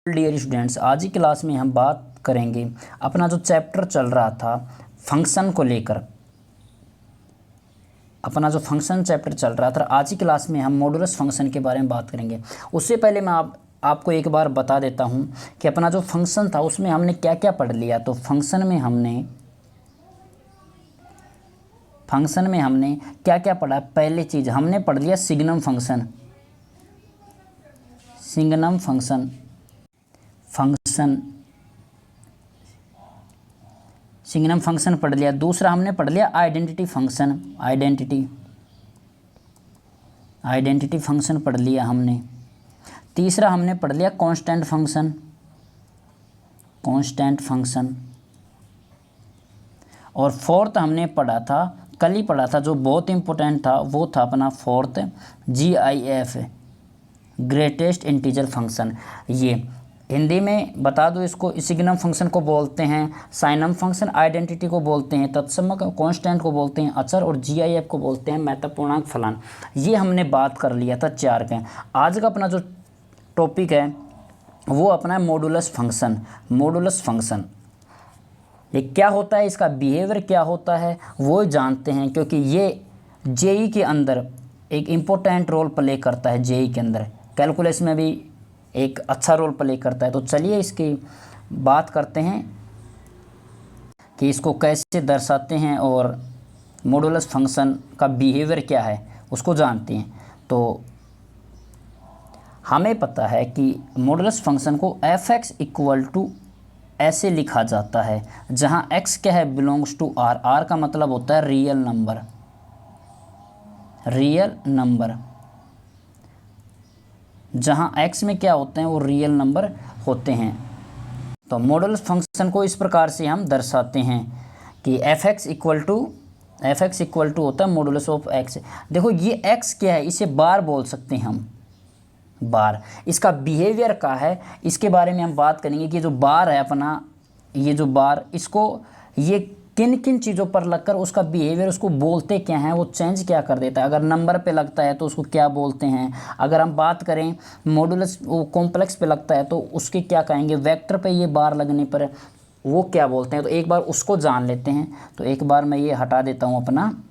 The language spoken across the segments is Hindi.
डियर स्टूडेंट्स, आज की क्लास में हम बात करेंगे अपना जो चैप्टर चल रहा था फंक्शन को लेकर। अपना जो फंक्शन चैप्टर चल रहा था, आज की क्लास में हम मॉडुलस फंक्शन के बारे में बात करेंगे। उससे पहले मैं आपको एक बार बता देता हूं कि अपना जो फंक्शन था उसमें हमने क्या क्या पढ़ लिया। तो फंक्शन में हमने क्या क्या पढ़ा। पहली चीज़ हमने पढ़ लिया सिग्नम फंक्शन। सिग्नम फंक्शन पढ़ लिया। दूसरा हमने पढ़ लिया आइडेंटिटी फंक्शन। आइडेंटिटी फंक्शन पढ़ लिया हमने। तीसरा हमने पढ़ लिया कांस्टेंट फंक्शन। और फोर्थ हमने पढ़ा था, कल ही पढ़ा था, जो बहुत इंपॉर्टेंट था, वो था अपना fourth GIF, greatest integer function. ये हिंदी में बता दो, इसको सिग्नम फंक्शन को बोलते हैं साइनम फंक्शन, आइडेंटिटी को बोलते हैं तत्सम, कांस्टेंट को बोलते हैं अचर, और GIF को बोलते हैं महत्वपूर्णांक फलन। ये हमने बात कर लिया था 4 के। आज का अपना जो टॉपिक है वो अपना मॉडुलस फंक्शन। ये क्या होता है, इसका बिहेवियर क्या होता है वो जानते हैं, क्योंकि ये JEE के अंदर एक इम्पोर्टेंट रोल प्ले करता है। JEE के अंदर कैलकुलस में भी एक अच्छा रोल प्ले करता है। तो चलिए इसकी बात करते हैं कि इसको कैसे दर्शाते हैं और मॉडुलस फंक्शन का बिहेवियर क्या है उसको जानते हैं। तो हमें पता है कि मॉडुलस फंक्शन को fx इक्वल टू ऐसे लिखा जाता है, जहाँ x क्या है, बिलोंग्स टू r। r का मतलब होता है रियल नंबर। जहाँ x में क्या होते हैं, वो रियल नंबर होते हैं। तो मॉडुलस फंक्शन को इस प्रकार से हम दर्शाते हैं कि fx इक्वल टू होता है मॉडुलस ऑफ x। देखो ये x क्या है, इसे बार बोल सकते हैं हम, बार। इसका बिहेवियर का है, इसके बारे में हम बात करेंगे कि जो बार है अपना, ये जो बार, इसको ये किन किन चीज़ों पर लगकर उसका बिहेवियर, उसको बोलते क्या हैं, वो चेंज क्या कर देता है। अगर नंबर पे लगता है तो उसको क्या बोलते हैं। अगर हम बात करें मॉडुलस, वो कॉम्प्लेक्स पे लगता है तो उसके क्या कहेंगे। वेक्टर पे ये बार लगने पर वो क्या बोलते हैं। तो एक बार उसको जान लेते हैं। तो एक बार मैं ये हटा देता हूँ अपना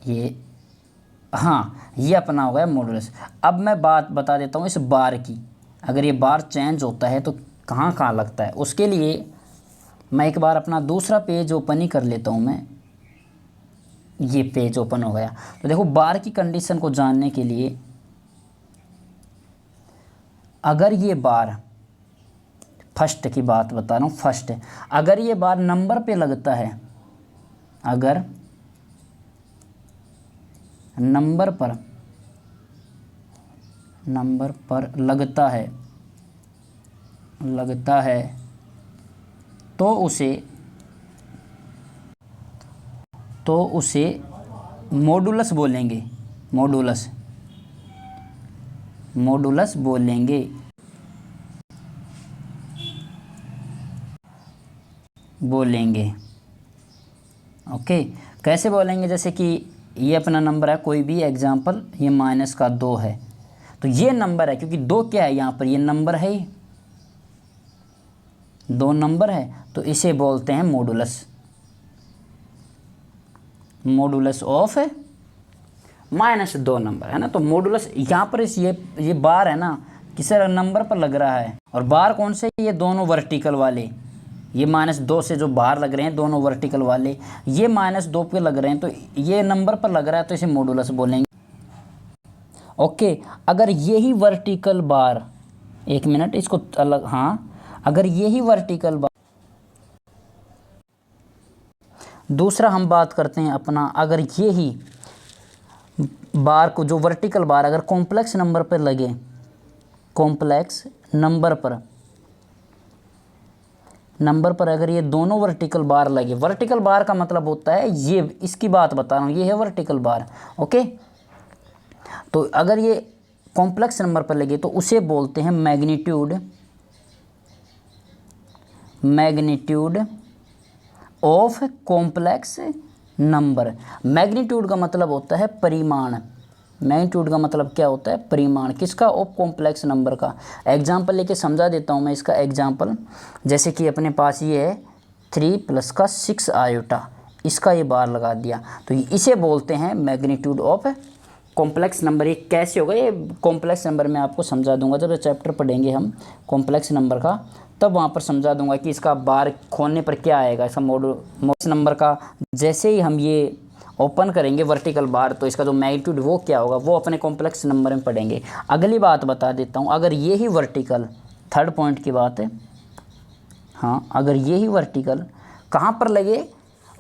ये, हाँ, ये अपना हो गया मॉडुलस। अब मैं बात बता देता हूँ इस बार की। अगर ये बार चेंज होता है तो कहाँ कहाँ लगता है, उसके लिए मैं एक बार अपना दूसरा पेज ओपन ही कर लेता हूँ। मैं ये पेज ओपन हो गया। तो देखो बार की कंडीशन को जानने के लिए, अगर ये बार, फर्स्ट की बात बता रहा हूँ, फर्स्ट, अगर ये बार नंबर पे लगता है, अगर नंबर पर लगता है तो उसे मॉडुलस बोलेंगे। ओके, कैसे बोलेंगे, जैसे कि ये अपना नंबर है, कोई भी एग्जांपल, ये -2 है, तो ये नंबर है, क्योंकि 2 क्या है यहाँ पर, ये नंबर है, 2 नंबर है, तो इसे बोलते हैं मॉडुलस ऑफ -2 नंबर, है ना। तो मॉडुलस यहाँ पर ये बार है ना, किसी नंबर पर लग रहा है। और बार कौन से, ये दोनों वर्टिकल वाले, ये -2 से जो बाहर लग रहे हैं दोनों वर्टिकल वाले, ये -2 पे लग रहे हैं, तो ये नंबर पर लग रहा है, तो इसे मॉडुलस बोलेंगे। ओके, अगर यही वर्टिकल बार, एक मिनट इसको अलग, हाँ, अगर यही वर्टिकल बार, दूसरा हम बात करते हैं अपना, अगर यही बार को, जो वर्टिकल बार अगर कॉम्प्लेक्स नंबर पर लगे, कॉम्प्लेक्स नंबर पर अगर ये दोनों वर्टिकल बार लगे, वर्टिकल बार का मतलब होता है ये, इसकी बात बता रहा हूँ, ये है वर्टिकल बार। ओके, तो अगर ये कॉम्प्लेक्स नंबर पर लगे तो उसे बोलते हैं magnitude of complex number. Magnitude का मतलब होता है परिमाण, मैग्नीट्यूड का मतलब क्या होता है, परिमाण किसका, ऑफ कॉम्प्लेक्स नंबर का। एग्जाम्पल लेके समझा देता हूँ मैं इसका एग्जाम्पल। जैसे कि अपने पास ये है 3 + का 6 आयोटा, इसका ये बार लगा दिया, तो इसे बोलते हैं मैग्नीट्यूड ऑफ कॉम्प्लेक्स नंबर। ये कैसे होगा, ये कॉम्प्लेक्स नंबर मैं आपको समझा दूंगा जब ये चैप्टर पढ़ेंगे हम कॉम्प्लेक्स नंबर का, तब वहाँ पर समझा दूंगा कि इसका बार खोलने पर क्या आएगा, इसका मॉडुलस नंबर का। जैसे ही हम ये ओपन करेंगे वर्टिकल बार, तो इसका जो मैग्नीट्यूड वो क्या होगा, वो अपने कॉम्प्लेक्स नंबर में पढ़ेंगे। अगली बात बता देता हूँ, अगर ये ही वर्टिकल, थर्ड पॉइंट की बात है, हाँ, अगर ये ही वर्टिकल कहाँ पर लगे,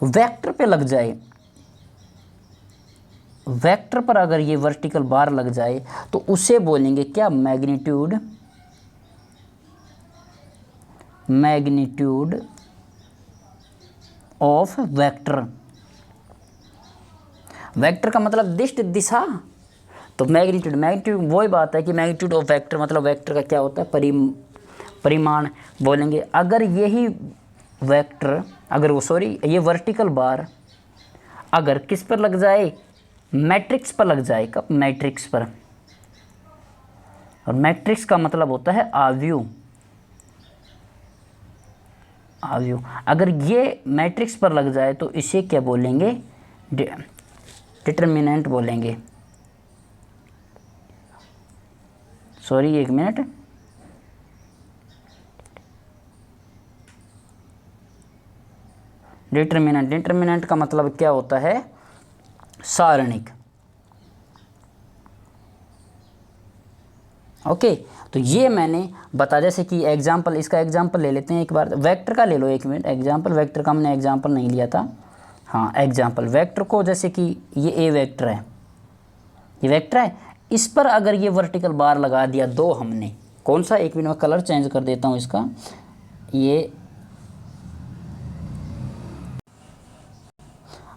वेक्टर पे लग जाए, वेक्टर पर अगर ये वर्टिकल बार लग जाए तो उसे बोलेंगे क्या, मैग्नीट्यूड ऑफ वेक्टर। वेक्टर का मतलब दिशा, तो मैग्नीट्यूड वही बात है कि मैग्नीट्यूड ऑफ वेक्टर मतलब वेक्टर का क्या होता है, परिमाण बोलेंगे। अगर यही वेक्टर, अगर वो ये वर्टिकल बार अगर किस पर लग जाए, मैट्रिक्स पर लग जाए, कब, मैट्रिक्स पर, और मैट्रिक्स का मतलब होता है आव्यूह। अगर ये मैट्रिक्स पर लग जाए तो इसे क्या बोलेंगे, डिटर्मिनेंट बोलेंगे। सॉरी, एक मिनट, डिटर्मिनेंट का मतलब क्या होता है, सारणिक। ओके, तो ये मैंने बता, जैसे कि एग्जाम्पल, इसका एग्जाम्पल ले लेते हैं एक बार, वेक्टर का ले लो, एक मिनट एग्जाम्पल, वेक्टर का हमने एग्जाम्पल नहीं लिया था, हाँ एग्जाम्पल वेक्टर को, जैसे कि ये ए वेक्टर है, ये वेक्टर है, इस पर अगर ये वर्टिकल बार लगा दिया दो हमने, कौन सा, एक मिनट में कलर चेंज कर देता हूँ इसका, ये,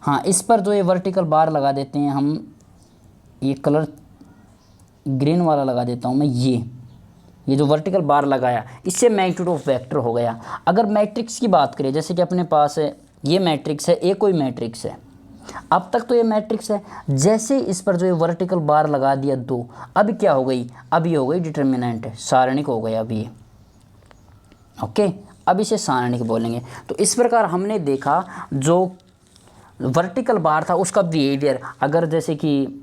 हाँ, इस पर जो ये वर्टिकल बार लगा देते हैं हम, ये कलर ग्रीन वाला लगा देता हूँ मैं, ये जो वर्टिकल बार लगाया, इससे मैग्नीट्यूड ऑफ वेक्टर हो गया। अगर मैट्रिक्स की बात करें, जैसे कि अपने पास है ये मैट्रिक्स है, एक कोई मैट्रिक्स है, अब तक तो ये मैट्रिक्स है, जैसे इस पर जो ये वर्टिकल बार लगा दिया दो, अब क्या हो गई, अब ये हो गई डिटर्मिनेंट, सारणिक हो गया अब ये। ओके, अब इसे सारणिक बोलेंगे। तो इस प्रकार हमने देखा जो वर्टिकल बार था उसका बिहेवियर, अगर जैसे कि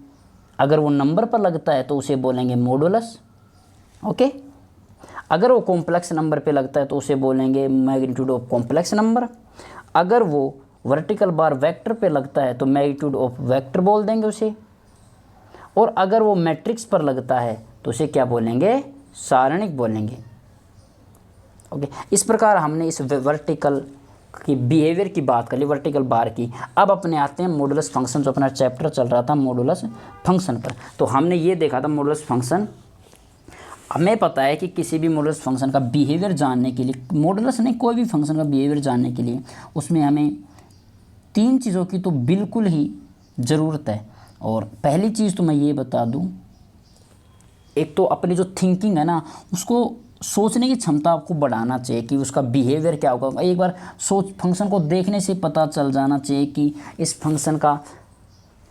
अगर वो नंबर पर लगता है तो उसे बोलेंगे मॉडुलस। ओके, अगर वो कॉम्प्लेक्स नंबर पे लगता है तो उसे बोलेंगे मैग्नीट्यूड ऑफ कॉम्प्लेक्स नंबर। अगर वो वर्टिकल बार वेक्टर पे लगता है तो मैग्नीट्यूड ऑफ वेक्टर बोल देंगे उसे, और अगर वो मैट्रिक्स पर लगता है तो उसे क्या बोलेंगे, सारणिक बोलेंगे। ओके, इस प्रकार हमने इस वर्टिकल की बिहेवियर की बात कर ली, वर्टिकल बार की। अब अपने आते हैं मॉडुलस फंक्शन, जो अपना चैप्टर चल रहा था मॉडुलस फंक्शन पर। तो हमने ये देखा था मॉडुलस फंक्शन, हमें पता है कि किसी भी मॉडुलस फंक्शन का बिहेवियर जानने के लिए, मॉडुलस नहीं, कोई भी फंक्शन का बिहेवियर जानने के लिए उसमें हमें 3 चीज़ों की तो बिल्कुल ही ज़रूरत है। और पहली चीज़ तो मैं ये बता दूं, एक तो अपनी जो थिंकिंग है ना, उसको सोचने की क्षमता आपको बढ़ाना चाहिए कि उसका बिहेवियर क्या होगा। एक बार फंक्शन को देखने से पता चल जाना चाहिए कि इस फंक्शन का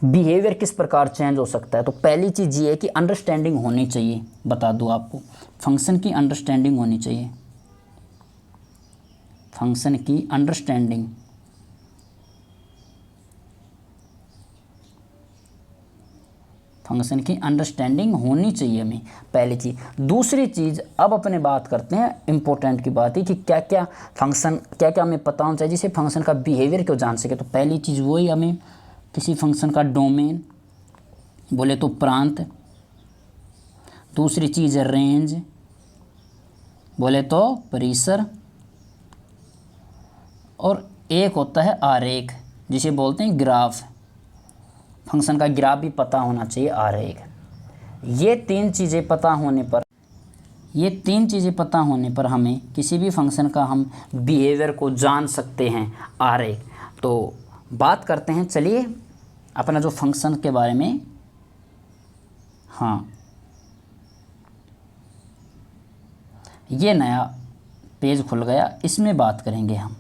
बिहेवियर किस प्रकार चेंज हो सकता है। तो पहली चीज़ ये है कि अंडरस्टैंडिंग होनी चाहिए, बता दूं आपको, फंक्शन की अंडरस्टैंडिंग होनी चाहिए, फंक्शन की अंडरस्टैंडिंग। फंक्शन की अंडरस्टैंडिंग होनी चाहिए हमें, पहली चीज़। दूसरी चीज़, अब अपने बात करते हैं इम्पोर्टेंट की बात है कि क्या क्या फंक्शन, क्या क्या हमें पता होना चाहिए जिससे फंक्शन का बिहेवियर क्यों जान सके। तो पहली चीज़ वही, हमें किसी फंक्शन का डोमेन, बोले तो प्रांत, दूसरी चीज़ है रेंज, बोले तो परिसर, और एक होता है आरेख जिसे बोलते हैं ग्राफ। फंक्शन का ग्राफ भी पता होना चाहिए, आरेख। ये तीन चीज़ें पता होने पर हमें किसी भी फंक्शन का हम बिहेवियर को जान सकते हैं, आरेख। तो बात करते हैं, चलिए अपना जो फंक्शन के बारे में, हाँ, ये नया पेज खुल गया, इसमें बात करेंगे हम।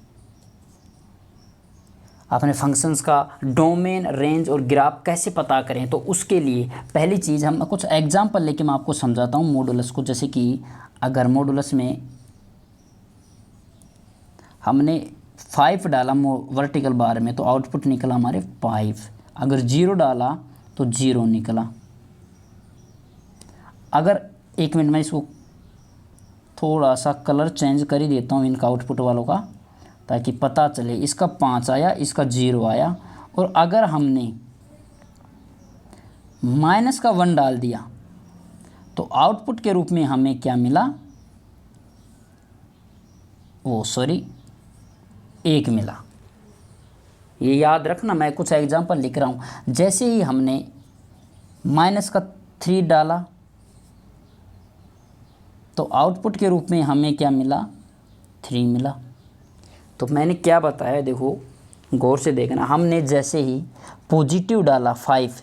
अपने फंक्शंस का डोमेन, रेंज और ग्राफ कैसे पता करें, तो उसके लिए पहली चीज़ हम कुछ एग्जांपल लेके मैं आपको समझाता हूँ मॉडुलस को। जैसे कि अगर मॉडुलस में हमने 5 डाला वर्टिकल बार में तो आउटपुट निकला हमारे 5, अगर 0 डाला तो 0 निकला। अगर 1 मिनट में इसको थोड़ा सा कलर चेंज कर ही देता हूँ इनका आउटपुट वालों का, ताकि पता चले। इसका 5 आया, इसका 0 आया। और अगर हमने माइनस का 1 डाल दिया तो आउटपुट के रूप में हमें क्या मिला, 1 मिला। ये याद रखना, मैं कुछ एग्जांपल लिख रहा हूँ। जैसे ही हमने माइनस का 3 डाला तो आउटपुट के रूप में हमें क्या मिला, 3 मिला। तो मैंने क्या बताया, देखो गौर से देखना। हमने जैसे ही पॉजिटिव डाला 5,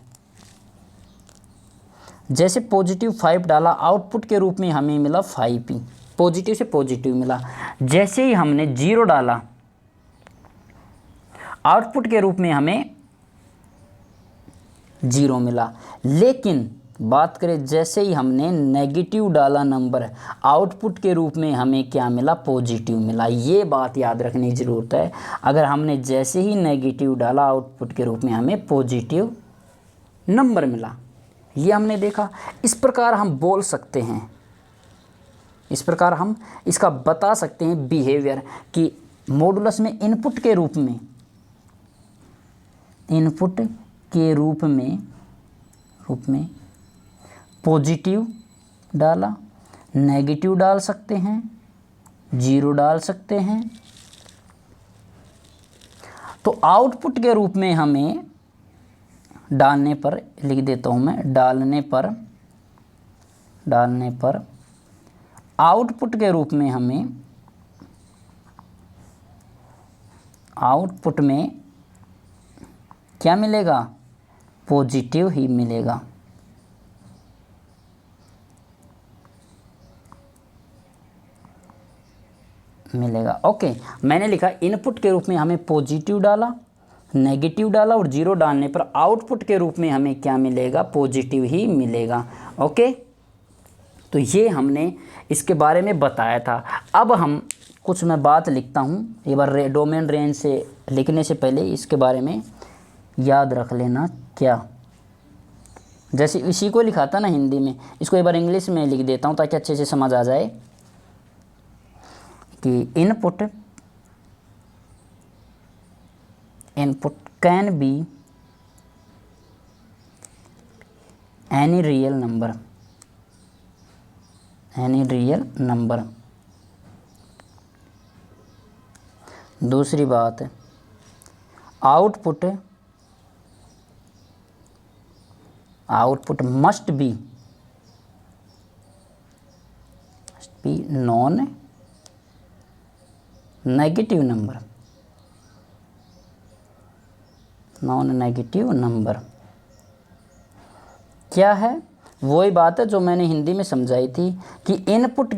जैसे पॉजिटिव 5 डाला, आउटपुट के रूप में हमें मिला 5 ही, पॉजिटिव से पॉजिटिव मिला। जैसे ही हमने 0 डाला, आउटपुट के रूप में हमें 0 मिला। लेकिन बात करें जैसे ही हमने नेगेटिव डाला नंबर, आउटपुट के रूप में हमें क्या मिला, पॉजिटिव मिला। ये बात याद रखने की ज़रूरत है। अगर हमने जैसे ही नेगेटिव डाला, आउटपुट के रूप में हमें पॉजिटिव नंबर मिला। ये हमने देखा। इस प्रकार हम बोल सकते हैं, इस प्रकार हम इसका बता सकते हैं बिहेवियर कि मॉडुलस में इनपुट के रूप में पॉजिटिव डाला, नेगेटिव डाल सकते हैं, 0 डाल सकते हैं। तो आउटपुट के रूप में हमें डालने पर, लिख देता हूं मैं, डालने पर आउटपुट के रूप में हमें, आउटपुट में क्या मिलेगा, पॉजिटिव ही मिलेगा। ओके, मैंने लिखा इनपुट के रूप में हमें पॉजिटिव डाला, नेगेटिव डाला और 0 डालने पर आउटपुट के रूप में हमें क्या मिलेगा, पॉजिटिव ही मिलेगा। ओके, तो ये हमने इसके बारे में बताया था। अब हम कुछ मैं बात लिखता हूँ एक बार, डोमेन रेंज से लिखने से पहले इसके बारे में याद रख लेना। क्या, जैसे इसी को लिखा था ना हिंदी में, इसको एक बार इंग्लिश में लिख देता हूँ ताकि अच्छे से समझ आ जाए कि input can be any real number. दूसरी बात, output must be non negative number. क्या है, वही बात है जो मैंने हिंदी में समझाई थी कि input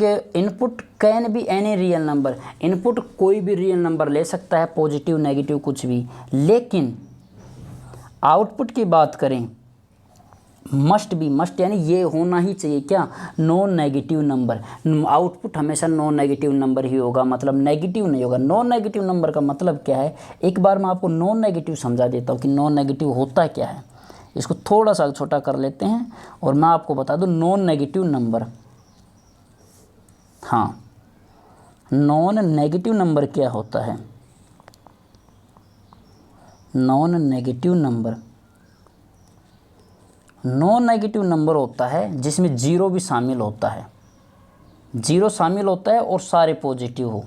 can be any real number. Input कोई भी रियल नंबर ले सकता है, पॉजिटिव नेगेटिव कुछ भी। लेकिन आउटपुट की बात करें, मस्ट यानी ये होना ही चाहिए क्या, नॉन नेगेटिव नंबर। आउटपुट हमेशा नॉन नेगेटिव नंबर ही होगा, मतलब नेगेटिव नहीं होगा। नॉन नेगेटिव नंबर का मतलब क्या है, एक बार मैं आपको नॉन नेगेटिव समझा देता हूँ कि नॉन नेगेटिव होता क्या है। इसको थोड़ा सा छोटा कर लेते हैं और मैं आपको बता दूँ नॉन नेगेटिव नंबर। हाँ, नॉन नेगेटिव नंबर क्या होता है। नॉन नेगेटिव नंबर होता है जिसमें 0 भी शामिल होता है, 0 शामिल होता है और सारे पॉजिटिव हो।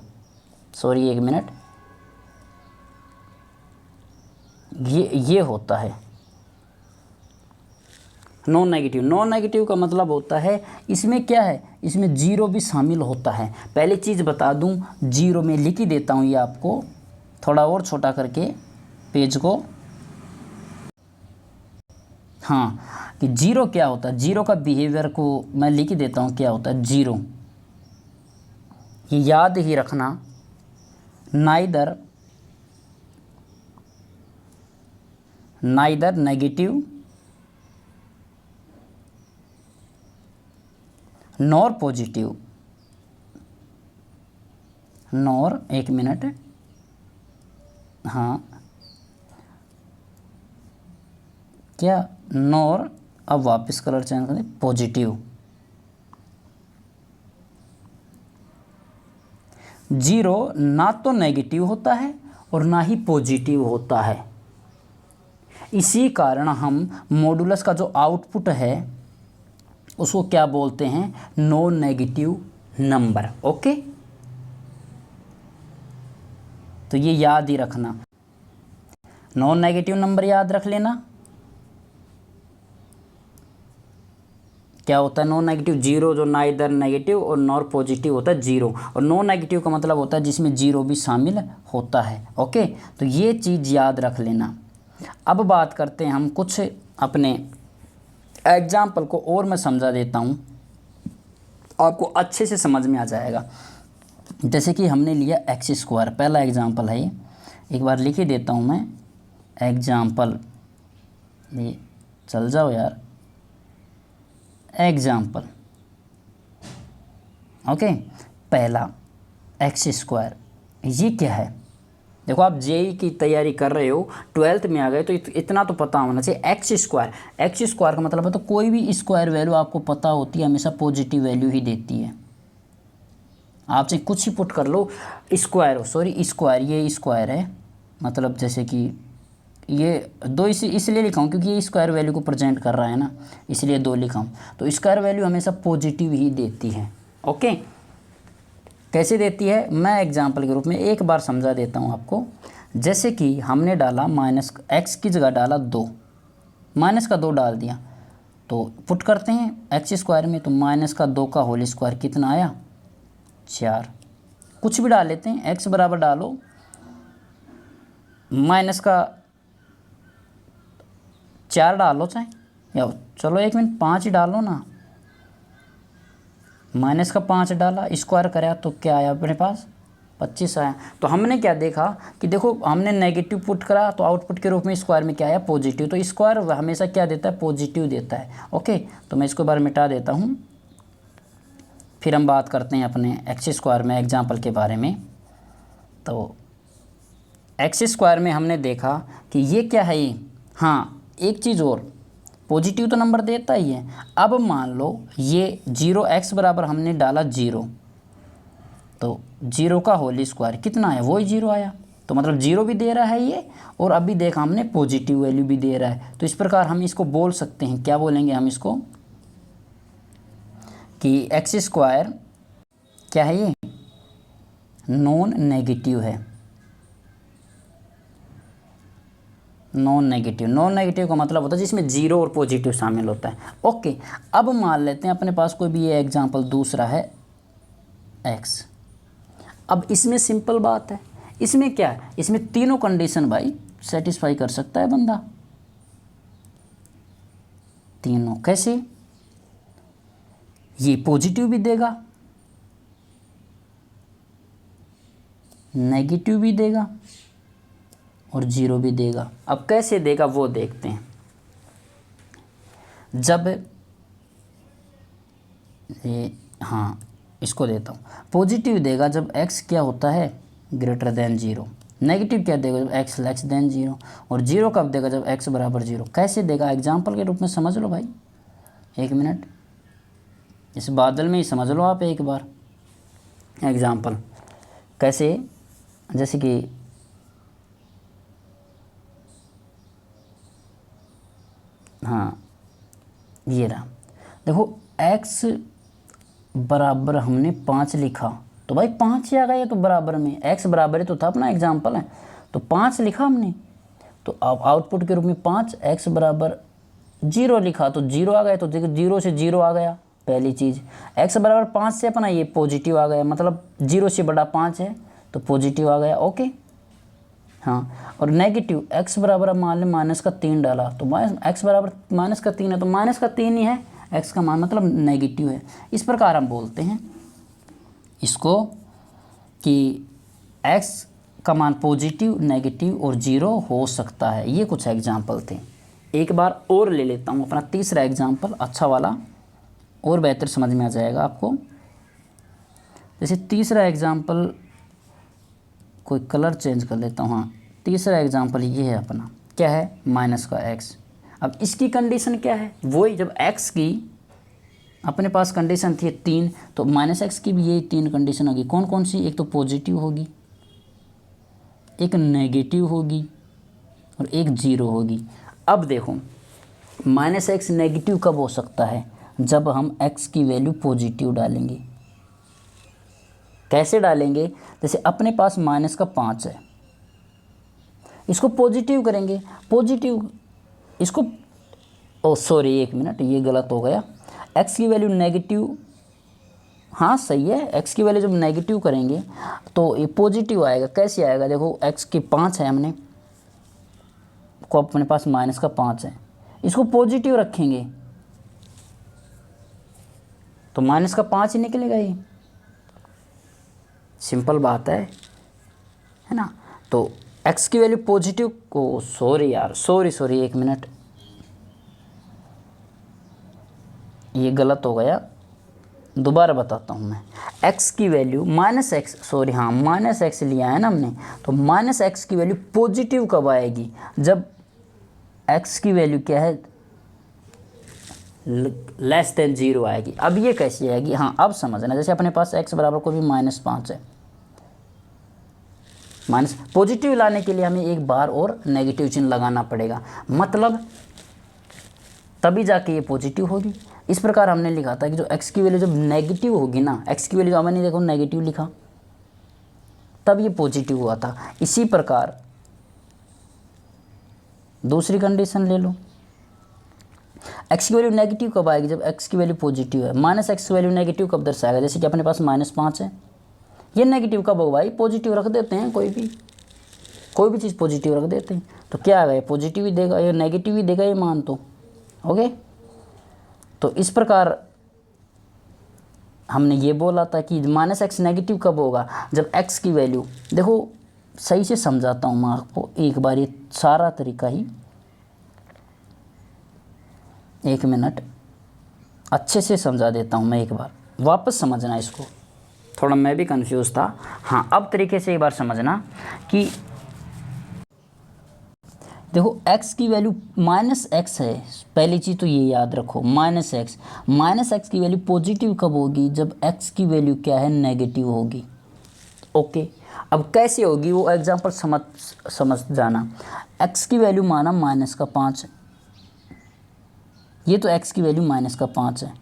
सॉरी, 1 मिनट, ये होता है नॉन नेगेटिव का मतलब होता है इसमें क्या है, इसमें 0 भी शामिल होता है। पहले चीज़ बता दूं, 0 में लिख ही देता हूं ये आपको, थोड़ा और छोटा करके पेज को। हाँ, कि 0 क्या होता है, 0 का बिहेवियर को मैं लिख ही देता हूँ क्या होता है। 0 ये याद ही रखना, neither neither negative nor positive, nor, एक मिनट, हाँ क्या, नॉर, अब वापस कलर चेंज करें, पॉजिटिव। जीरो ना तो नेगेटिव होता है और ना ही पॉजिटिव होता है। इसी कारण हम मॉडुलस का जो आउटपुट है उसको क्या बोलते हैं, नॉन नेगेटिव नंबर। ओके, तो ये याद ही रखना, नॉन नेगेटिव नंबर याद रख लेना। क्या होता है नॉन नेगेटिव, जीरो, जो ना इधर नेगेटिव और नॉर पॉजिटिव होता है जीरो, और नॉन नेगेटिव का मतलब होता है जिसमें जीरो भी शामिल होता है। ओके, तो ये चीज़ याद रख लेना। अब बात करते हैं हम कुछ अपने एग्जाम्पल को, और मैं समझा देता हूँ, आपको अच्छे से समझ में आ जाएगा। जैसे कि हमने लिया एक्स स्क्वायर, पहला एग्जाम्पल है ये, एक बार लिख ही देता हूँ मैं एग्जाम्पल, ये चल जाओ यार, एग्जाम्पल। ओके, पहला एक्स स्क्वायर, ये क्या है? देखो आप जेई की तैयारी कर रहे हो, 12th में आ गए, तो इतना तो पता होना चाहिए। एक्स स्क्वायर, एक्स स्क्वायर का मतलब है तो कोई भी स्क्वायर वैल्यू आपको पता होती है, हमेशा पॉजिटिव वैल्यू ही देती है। आप चाहे कुछ ही पुट कर लो, स्क्वायर, सॉरी स्क्वायर, ये स्क्वायर है, मतलब जैसे कि ये दो इसलिए लिखा हूँ क्योंकि ये स्क्वायर वैल्यू को प्रेजेंट कर रहा है ना, इसलिए दो लिखा हूँ। तो स्क्वायर वैल्यू हमेशा पॉजिटिव ही देती है। ओके, कैसे देती है, मैं एग्जांपल के रूप में एक बार समझा देता हूँ आपको। जैसे कि हमने डाला माइनस एक्स की जगह डाला 2, माइनस का 2 डाल दिया, तो पुट करते हैं एक्स स्क्वायर में, तो माइनस का 2 का होल स्क्वायर कितना आया, 4। कुछ भी डाल लेते हैं, एक्स बराबर डालो माइनस का 4 डालो चाहे, या चलो एक मिनट 5 ही डालो ना, माइनस का 5 डाला, स्क्वायर कराया तो क्या आया अपने पास, 25 आया। तो हमने क्या देखा कि देखो हमने नेगेटिव पुट करा तो आउटपुट के रूप में स्क्वायर में क्या आया, पॉजिटिव। तो स्क्वायर हमेशा क्या देता है, पॉजिटिव देता है। ओके, तो मैं इसको बार मिटा देता हूँ, फिर हम बात करते हैं अपने एक्स स्क्वायर में एग्जाम्पल के बारे में। तो एक्स स्क्वायर में हमने देखा कि ये क्या है, ये, हाँ एक चीज़ और, पॉजिटिव तो नंबर देता ही है। अब मान लो ये 0, एक्स बराबर हमने डाला 0, तो 0 का होल स्क्वायर कितना है, वही 0 आया। तो मतलब 0 भी दे रहा है ये, और अभी देखा हमने पॉजिटिव वैल्यू भी दे रहा है। तो इस प्रकार हम इसको बोल सकते हैं, क्या बोलेंगे हम इसको, कि एक्स स्क्वायर क्या है, ये नॉन नेगेटिव है। नॉन नेगेटिव, नॉन नेगेटिव का मतलब होता है जिसमें 0 और पॉजिटिव शामिल होता है। ओके, अब मान लेते हैं अपने पास कोई भी ये एग्जांपल दूसरा है x। अब इसमें सिंपल बात है, इसमें क्या है, इसमें तीनों कंडीशन भाई सेटिस्फाई कर सकता है बंदा, तीनों। कैसे, ये पॉजिटिव भी देगा, नेगेटिव भी देगा और 0 भी देगा। अब कैसे देगा वो देखते हैं। जब ये, हाँ इसको देता हूँ, पॉजिटिव देगा जब x क्या होता है, ग्रेटर देन 0। नेगेटिव क्या देगा, जब x लेस देन 0। और 0 कब देगा, जब x बराबर 0। कैसे देगा, एग्जाम्पल के रूप में समझ लो भाई, एक मिनट, इस बादल में ही समझ लो आप एक बार एग्जाम्पल। कैसे, जैसे कि हाँ ये रहा, देखो x बराबर हमने 5 लिखा, तो भाई 5 ही आ गया, तो बराबर में x बराबर ही तो था, अपना एग्जाम्पल है, तो 5 लिखा हमने। तो अब आउटपुट के रूप में 5, x बराबर 0 लिखा तो 0 आ गया, तो देखो 0 से 0 आ गया पहली चीज़। x बराबर 5 से अपना ये पॉजिटिव आ गया, मतलब 0 से बड़ा 5 है तो पॉजिटिव आ गया। ओके, हाँ, और नेगेटिव x बराबर मान लें माइनस का 3 डाला, तो x बराबर माइनस का 3 है, तो माइनस का 3 ही है, x का मान मतलब नेगेटिव है। इस प्रकार हम बोलते हैं इसको कि x का मान पॉजिटिव, नेगेटिव और जीरो हो सकता है। ये कुछ एग्जाम्पल थे। एक बार और ले लेता हूँ अपना तीसरा एग्जाम्पल, अच्छा वाला, और बेहतर समझ में आ जाएगा आपको। जैसे तीसरा एग्जाम्पल, कोई कलर चेंज कर लेता हूँ। हाँ, तीसरा एग्जाम्पल ये है अपना, क्या है, माइनस का एक्स। अब इसकी कंडीशन क्या है, वही जब एक्स की अपने पास कंडीशन थी 3, तो माइनस एक्स की भी यही 3 कंडीशन होगी। कौन कौन सी, एक तो पॉजिटिव होगी, एक नेगेटिव होगी और एक जीरो होगी। अब देखो माइनस एक्स नेगेटिव कब हो सकता है, जब हम एक्स की वैल्यू पॉजिटिव डालेंगे। कैसे डालेंगे, जैसे अपने पास माइनस का 5 है, इसको पॉजिटिव करेंगे, पॉजिटिव इसको, ओ सॉरी एक मिनट, ये गलत हो गया। एक्स की वैल्यू नेगेटिव, हाँ सही है, एक्स की वैल्यू जब नेगेटिव करेंगे तो ये पॉजिटिव आएगा। कैसे आएगा, देखो एक्स की 5 है, हमने को अपने पास माइनस का 5 है, इसको पॉजिटिव रखेंगे तो माइनस का 5 ही निकलेगा। ये सिंपल बात है ना। तो एक्स की वैल्यू पॉजिटिव को, सॉरी यार, सॉरी एक मिनट, ये गलत हो गया, दोबारा बताता हूँ मैं। एक्स की वैल्यू माइनस एक्स, सॉरी हाँ माइनस एक्स लिया है ना हमने, तो माइनस एक्स की वैल्यू पॉजिटिव कब आएगी, जब एक्स की वैल्यू क्या है, लेस देन जीरो आएगी। अब ये कैसी आएगी, हाँ अब समझना। जैसे अपने पास एक्स बराबर को भी -5 है, माइनस पॉजिटिव लाने के लिए हमें एक बार और नेगेटिव चिन्ह लगाना पड़ेगा, मतलब तभी जाके ये पॉजिटिव होगी। इस प्रकार हमने लिखा था कि जो एक्स की वैल्यू जब नेगेटिव होगी ना, एक्स की वैल्यू हमने देखो नेगेटिव लिखा, तब ये पॉजिटिव हुआ था। इसी प्रकार दूसरी कंडीशन ले लो, एक्स की वैल्यू नेगेटिव कब आएगी, जब एक्स की वैल्यू पॉजिटिव है। माइनस एक्स की वैल्यू नेगेटिव कब दर्शाएगा, जैसे कि अपने पास -5 है, ये नेगेटिव कब होगा भाई, पॉजिटिव रख देते हैं, कोई भी चीज़ पॉजिटिव रख देते हैं, तो क्या आएगा, ये पॉजिटिव ही देगा, ये नेगेटिव ही देगा ये मान, तो ओके। तो इस प्रकार हमने ये बोला था कि माइनस एक्स नेगेटिव कब होगा, जब एक्स की वैल्यू, देखो सही से समझाता हूँ मैं आपको एक बार, ये सारा तरीका ही, एक मिनट अच्छे से समझा देता हूँ मैं, एक बार वापस समझना इसको, थोड़ा मैं भी कंफ्यूज था। हाँ अब तरीके से एक बार समझना कि देखो x की वैल्यू -x है, पहली चीज़ तो ये याद रखो, -x की वैल्यू पॉजिटिव कब होगी, जब x की वैल्यू क्या है, नेगेटिव होगी। ओके, अब कैसे होगी वो एग्जांपल समझ जाना। x की वैल्यू माना -5 है, ये तो x की वैल्यू -5 है,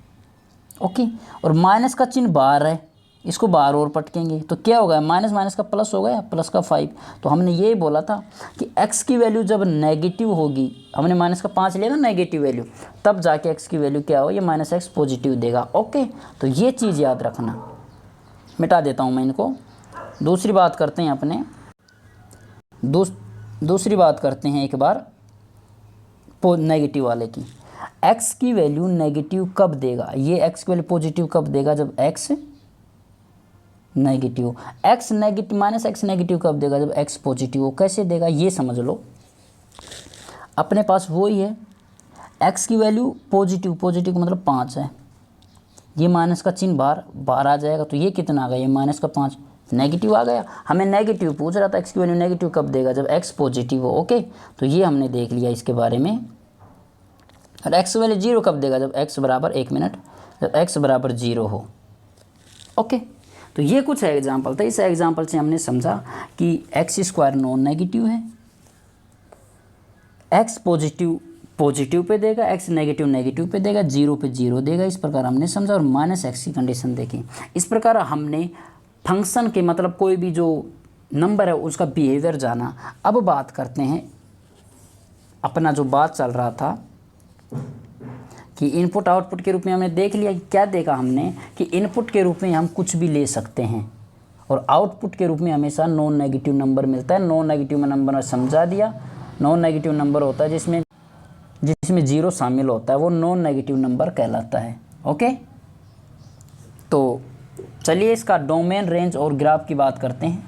ओके, और माइनस का चिन्ह बाहर है, इसको बाहर और पटकेंगे तो क्या होगा, माइनस माइनस का प्लस हो गया, प्लस का 5। तो हमने ये बोला था कि x की वैल्यू जब नेगेटिव होगी, हमने -5 लिया ना नेगेटिव वैल्यू, तब जाके x की वैल्यू क्या हो, ये -x पॉजिटिव देगा। ओके, तो ये चीज़ याद रखना। मिटा देता हूँ मैं इनको। दूसरी बात करते हैं अपने, दूसरी बात करते हैं एक बार नेगेटिव वाले की। x की वैल्यू नेगेटिव कब देगा, ये x की वैल्यू पॉजिटिव कब देगा, जब x negative, x negative, -x negative कब देगा, जब x पॉजिटिव हो। कैसे देगा ये समझ लो। अपने पास वही है, x की वैल्यू पॉजिटिव का मतलब 5 है, ये माइनस का चिन्ह बाहर आ जाएगा, तो ये कितना आ गया, ये -5 नेगेटिव आ गया। हमें नेगेटिव पूछ रहा था, x की वैल्यू नेगेटिव कब देगा, जब x पॉजिटिव हो। ओके, तो ये हमने देख लिया इसके बारे में। और x वैल्यू 0 कब देगा, जब x बराबर, एक मिनट, जब x बराबर 0 हो। ओके, तो ये कुछ एग्जाम्पल था। इस एग्जाम्पल से हमने समझा कि x² नॉन नेगेटिव है, x पॉजिटिव पे देगा, x नेगेटिव पे देगा, 0 पे 0 देगा। इस प्रकार हमने समझा और -x की कंडीशन देखी। इस प्रकार हमने फंक्शन के मतलब कोई भी जो नंबर है उसका बिहेवियर जाना। अब बात करते हैं, अपना जो बात चल रहा था कि इनपुट आउटपुट के रूप में हमने देख लिया कि क्या देखा हमने, कि इनपुट के रूप में हम कुछ भी ले सकते हैं और आउटपुट के रूप में हमेशा नॉन नेगेटिव नंबर मिलता है। नॉन नेगेटिव नंबर में समझा दिया, नॉन नेगेटिव नंबर होता है जिसमें 0 शामिल होता है, वो नॉन नेगेटिव नंबर कहलाता है। ओके, तो चलिए इसका डोमेन, रेंज और ग्राफ की बात करते हैं।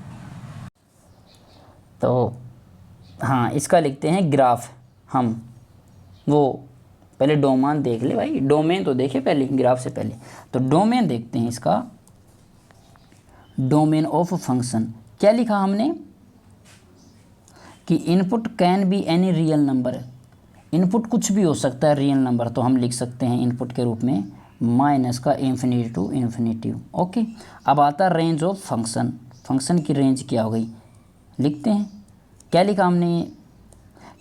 तो हाँ, इसका लिखते हैं ग्राफ हम। वो पहले डोमेन देख ले भाई, डोमेन तो देखे पहले ग्राफ से पहले। तो डोमेन देखते हैं इसका, डोमेन ऑफ फंक्शन। क्या लिखा हमने कि input can be any real number. Input कुछ भी हो सकता है रियल नंबर, तो हम लिख सकते हैं इनपुट के रूप में माइनस का इन्फिनिटी टू इन्फिनिटी। ओके, अब आता है रेंज ऑफ फंक्शन। फंक्शन की रेंज क्या हो गई, लिखते हैं। क्या लिखा हमने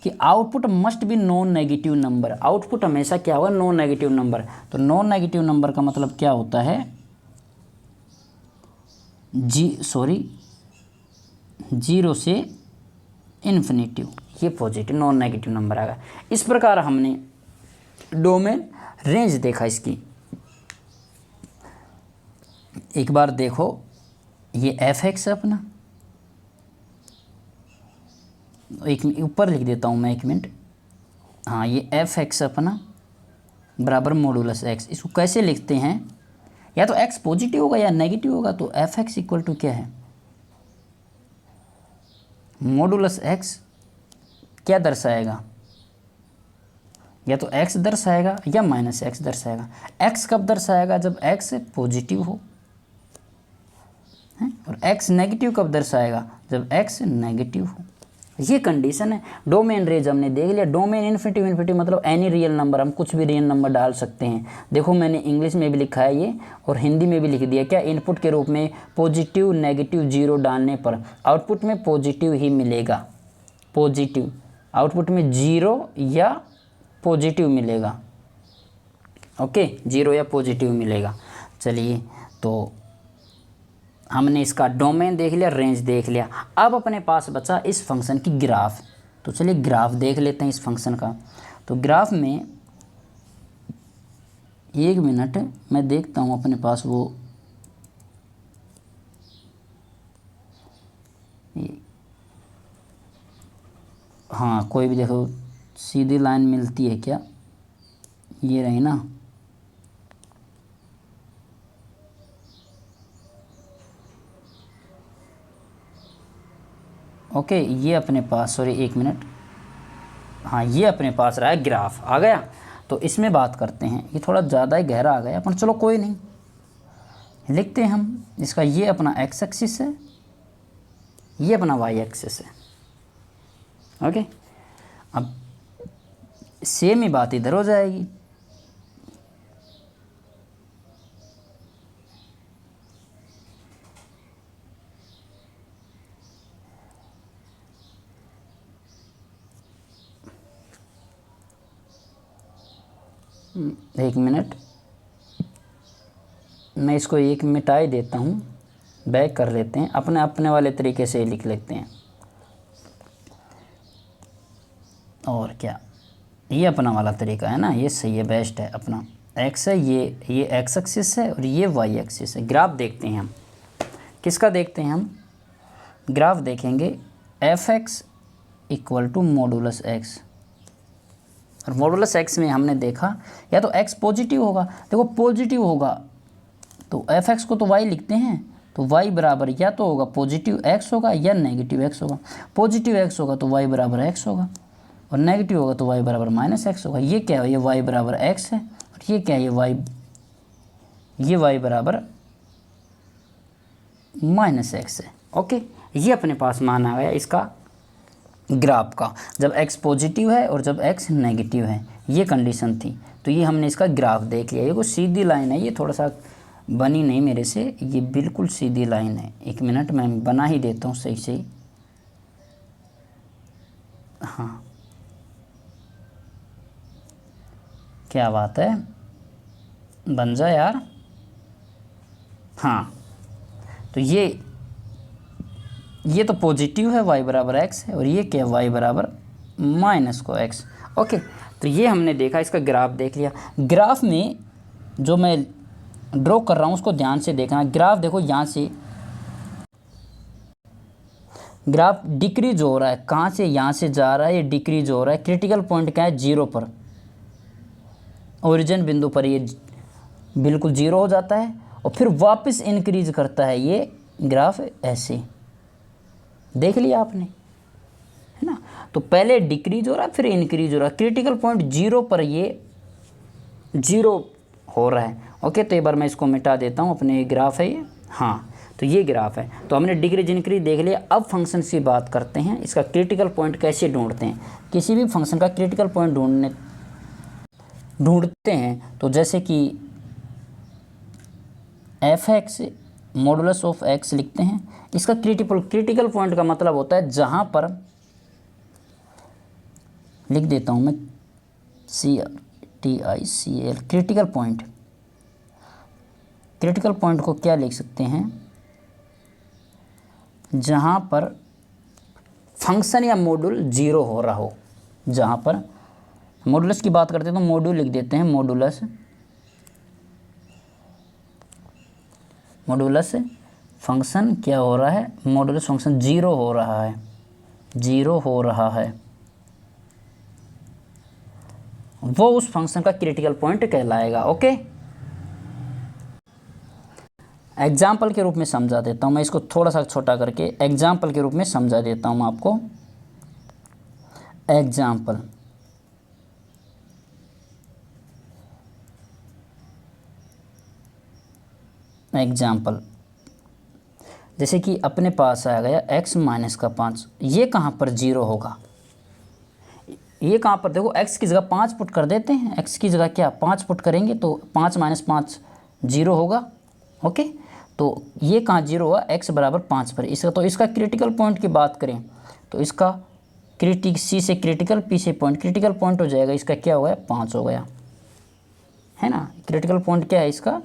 कि output must be non negative number. Output हमेशा क्या होगा, नॉन नेगेटिव नंबर। तो नॉन नेगेटिव नंबर का मतलब क्या होता है, जीरो से इन्फिनिटी, ये पॉजिटिव नॉन नेगेटिव नंबर आएगा। इस प्रकार हमने डोमेन रेंज देखा इसकी। एक बार देखो, ये एफ एक्स है अपना, एक ऊपर लिख देता हूँ मैं, एक मिनट। हाँ, ये एफ एक्स अपना बराबर मॉडुलस एक्स। इसको कैसे लिखते हैं, या तो एक्स पॉजिटिव होगा या नेगेटिव होगा। तो एफ एक्स इक्वल टू क्या है, मॉडुलस एक्स क्या दर्शाएगा, या तो एक्स दर्शाएगा या माइनस एक्स दर्शाएगा। एक्स कब दर्शाएगा, जब एक्स पॉजिटिव हो, और एक्स नेगेटिव कब दर्शाएगा, जब एक्स नेगेटिव हो। ये कंडीशन है। डोमेन रेंज हमने देख लिया। डोमेन इन्फिनिटी, इन्फिनिटी मतलब एनी रियल नंबर, हम कुछ भी रियल नंबर डाल सकते हैं। देखो मैंने इंग्लिश में भी लिखा है ये, और हिंदी में भी लिख दिया। क्या, इनपुट के रूप में पॉजिटिव नेगेटिव जीरो डालने पर आउटपुट में पॉजिटिव ही मिलेगा। पॉजिटिव आउटपुट में जीरो या पॉजिटिव मिलेगा। ओके, जीरो या पॉजिटिव मिलेगा। चलिए, तो हमने इसका डोमेन देख लिया, रेंज देख लिया। अब अपने पास बचा इस फंक्शन की ग्राफ। तो चलिए ग्राफ देख लेते हैं इस फंक्शन का। तो ग्राफ में, एक मिनट मैं देखता हूँ अपने पास वो, हाँ कोई भी देखो सीधी लाइन मिलती है क्या, ये रही ना। ओके, ये अपने पास, सॉरी एक मिनट, हाँ ये अपने पास रहा है ग्राफ, आ गया। तो इसमें बात करते हैं। ये थोड़ा ज़्यादा ही गहरा आ गया, पर चलो कोई नहीं, लिखते हैं हम इसका। ये अपना एक्स एक्सिस है, ये अपना वाई एक्सिस है। ओके, अब सेम ही बात इधर हो जाएगी। एक मिनट, मैं इसको एक मिटा ही देता हूँ, बैक कर लेते हैं, अपने अपने वाले तरीके से ही लिख लेते हैं। और क्या, ये अपना वाला तरीका है ना, ये सही है, बेस्ट है। अपना एक्स है, ये एक्स एक्सिस है और ये वाई एक्सिस है। ग्राफ देखते हैं हम, किसका देखते हैं हम, ग्राफ देखेंगे f x equal to modulus x. और मॉडुलस एक्स में हमने देखा या तो एक्स पॉजिटिव होगा, देखो पॉजिटिव होगा तो एफ एक्स को तो वाई लिखते हैं, तो वाई बराबर या तो होगा पॉजिटिव एक्स होगा या नेगेटिव एक्स होगा। पॉजिटिव एक्स होगा तो वाई बराबर एक्स होगा, और नेगेटिव होगा तो वाई बराबर माइनस एक्स होगा। ये क्या है, ये वाई बराबर एक्स है, और ये क्या है, ये वाई बराबर माइनस एक्स है। ओके, ये अपने पास मान आ गया इसका ग्राफ का, जब x पॉजिटिव है और जब x नेगेटिव है, ये कंडीशन थी। तो ये हमने इसका ग्राफ देख लिया। ये कोई सीधी लाइन है, ये थोड़ा सा बनी नहीं मेरे से, ये बिल्कुल सीधी लाइन है। एक मिनट मैं बना ही देता हूँ सही से। हाँ, क्या बात है, बन जा यार। हाँ, तो ये तो पॉजिटिव है, y बराबर x है, और ये क्या है, y बराबर माइनस को x। ओके, तो ये हमने देखा, इसका ग्राफ देख लिया। ग्राफ में जो मैं ड्रॉ कर रहा हूँ उसको ध्यान से देखना। ग्राफ देखो, यहाँ से ग्राफ डिक्रीज हो रहा है, कहाँ से, यहाँ से जा रहा है, ये डिक्रीज हो रहा है। क्रिटिकल पॉइंट क्या है, जीरो पर, ओरिजिन बिंदु पर ये बिल्कुल जीरो हो जाता है, और फिर वापस इंक्रीज करता है ये ग्राफ ऐसे। देख लिया आपने, तो पहले डिक्रीज हो रहा है फिर इंक्रीज हो रहा है, क्रिटिकल पॉइंट 0 पर ये 0 हो रहा है। ओके, तो एक बार मैं इसको मिटा देता हूँ, अपने ग्राफ है ये, हाँ तो ये ग्राफ है। तो हमने डिक्रीज इंक्रीज देख लिया। अब फंक्शन की बात करते हैं, इसका क्रिटिकल पॉइंट कैसे ढूंढते हैं। किसी भी फंक्शन का क्रिटिकल पॉइंट ढूंढते हैं तो जैसे कि f(x) मॉडुलस ऑफ x लिखते हैं। इसका क्रिटिकल पॉइंट का मतलब होता है जहाँ पर, लिख देता हूँ मैं CTICL, critical point. Critical point को क्या लिख सकते हैं, जहाँ पर फंक्शन या मॉड्यूल 0 हो रहा हो। जहाँ पर मॉडुलस की बात करते हैं तो मॉड्यूल लिख देते हैं, मॉडुलस फंक्शन क्या हो रहा है, मॉडुलस फंक्शन 0 हो रहा है, 0 हो रहा है, वो उस फंक्शन का क्रिटिकल पॉइंट कहलाएगा। ओके, एग्जाम्पल के रूप में समझा देता हूँ मैं इसको, थोड़ा सा छोटा करके एग्जाम्पल के रूप में समझा देता हूँ मैं आपको। एग्जाम्पल जैसे कि अपने पास आ गया x माइनस का 5, ये कहाँ पर 0 होगा, ये कहाँ पर, देखो x की जगह 5 पुट कर देते हैं, x की जगह क्या 5 पुट करेंगे तो 5 माइनस 5 0 होगा। ओके, तो ये कहाँ 0 हुआ, x बराबर 5 पर। इसका तो इसका क्रिटिकल पॉइंट की बात करें तो इसका C से क्रिटिकल, P से पॉइंट, क्रिटिकल पॉइंट हो जाएगा इसका क्या हो गया, 5 हो गया, है ना। क्रिटिकल पॉइंट क्या है इसका,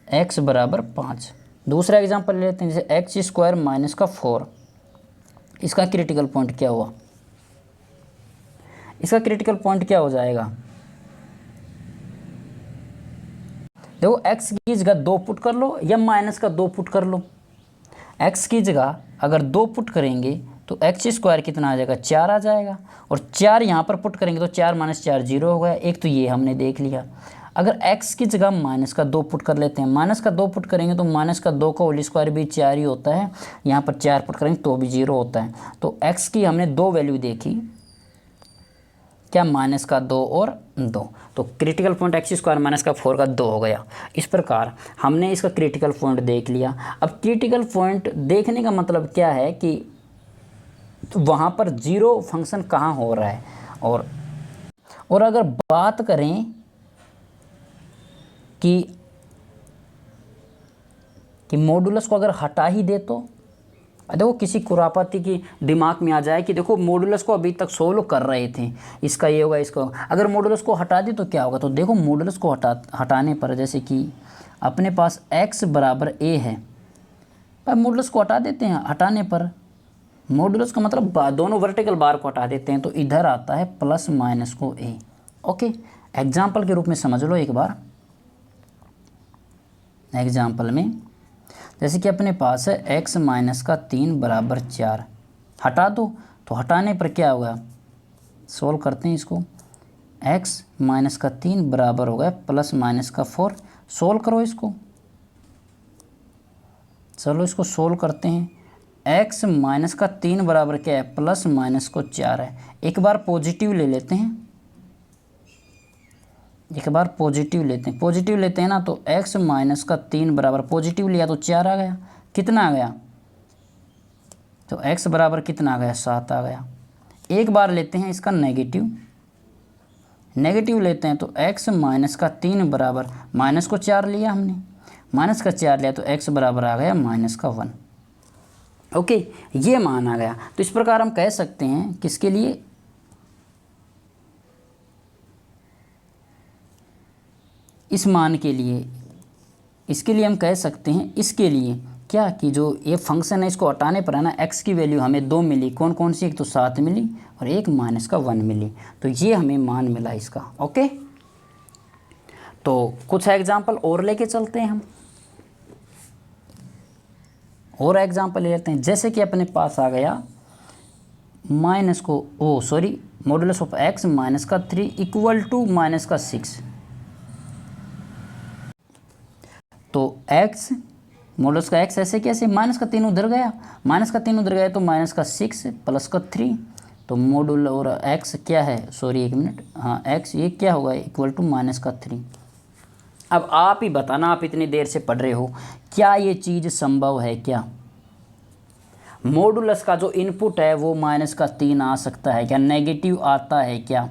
x बराबर 5। दूसरा एग्जांपल ले लेते हैं, जैसे x² माइनस का 4, इसका क्रिटिकल पॉइंट क्या हुआ, इसका क्रिटिकल पॉइंट क्या हो जाएगा, देखो x की जगह 2 पुट कर लो या माइनस का 2 पुट कर लो। x की जगह अगर 2 पुट करेंगे तो x² कितना आ जाएगा, 4 आ जाएगा, और 4 यहाँ पर पुट करेंगे तो 4 माइनस 4 0 हो गया। एक तो ये हमने देख लिया। अगर x की जगह माइनस का 2 पुट कर लेते हैं, माइनस का 2 पुट करेंगे तो माइनस का 2 का होल स्क्वायर भी 4 ही होता है, यहाँ पर 4 पुट करेंगे तो भी 0 होता है। तो x की हमने 2 वैल्यू देखी, क्या, माइनस का 2 और 2, तो क्रिटिकल पॉइंट x² माइनस का 4 का 2 हो गया। इस प्रकार हमने इसका क्रिटिकल पॉइंट देख लिया। अब क्रिटिकल पॉइंट देखने का मतलब क्या है कि वहाँ पर 0 फंक्शन कहाँ हो रहा है। और अगर बात करें कि मॉडुलस को अगर हटा ही दे तो, देखो किसी खुरापाती की दिमाग में आ जाए कि देखो मॉडुलस को अभी तक सोल्व कर रहे थे, इसका ये होगा, इसको अगर मॉडुलस को हटा दे तो क्या होगा। तो देखो मॉडुलस को हटाने पर, जैसे कि अपने पास x बराबर a है, पर मॉडुलस को हटा देते हैं, हटाने पर मॉडुलस का मतलब दोनों वर्टिकल बार को हटा देते हैं तो इधर आता है प्लस माइनस को a। ओके, एग्जाम्पल के रूप में समझ लो एक बार। एग्जाम्पल में जैसे कि अपने पास है x माइनस का 3 बराबर 4, हटा दो, तो हटाने पर क्या होगा, सोल्व करते हैं इसको। x माइनस का 3 बराबर हो गया प्लस माइनस का 4, सोल्व करो इसको। चलो इसको सोल्व करते हैं। x माइनस का 3 बराबर क्या है, प्लस माइनस को 4 है। एक बार पॉजिटिव ले लेते हैं, एक बार पॉजिटिव लेते हैं ना, तो x माइनस का 3 बराबर पॉजिटिव लिया तो 4 आ गया, कितना आ गया, तो x बराबर कितना आ गया, 7 आ गया। एक बार लेते हैं इसका नेगेटिव लेते हैं तो x माइनस का 3 बराबर, माइनस को 4 लिया हमने, माइनस का 4 लिया तो x बराबर आ गया माइनस का 1। ओके, ये मान आ गया। तो इस प्रकार हम कह सकते हैं किसके लिए, इस मान के लिए, इसके लिए हम कह सकते हैं, इसके लिए क्या कि जो ये फंक्शन है इसको हटाने पर है ना, x की वैल्यू हमें 2 मिली, कौन कौन सी, एक तो 7 मिली और एक माइनस का 1 मिली, तो ये हमें मान मिला इसका। ओके, तो कुछ एग्जाम्पल और लेके चलते हैं हम, और एग्जाम्पल ले लेते हैं। जैसे कि अपने पास आ गया मॉडुलस ऑफ x माइनस का 3 इक्वल टू माइनस का 6, तो x मॉडुलस का x ऐसे कैसे, माइनस का 3 उधर गया, माइनस का 3 उधर गया तो माइनस का 6 प्लस का 3 तो मॉडुल और एक्स क्या है, सॉरी एक मिनट, हाँ एक्स ये क्या होगा इक्वल टू -3। अब आप ही बताना, आप इतनी देर से पढ़ रहे हो, क्या ये चीज़ संभव है क्या? मॉडुलस का जो इनपुट है वो -3 आ सकता है क्या, नेगेटिव आता है क्या?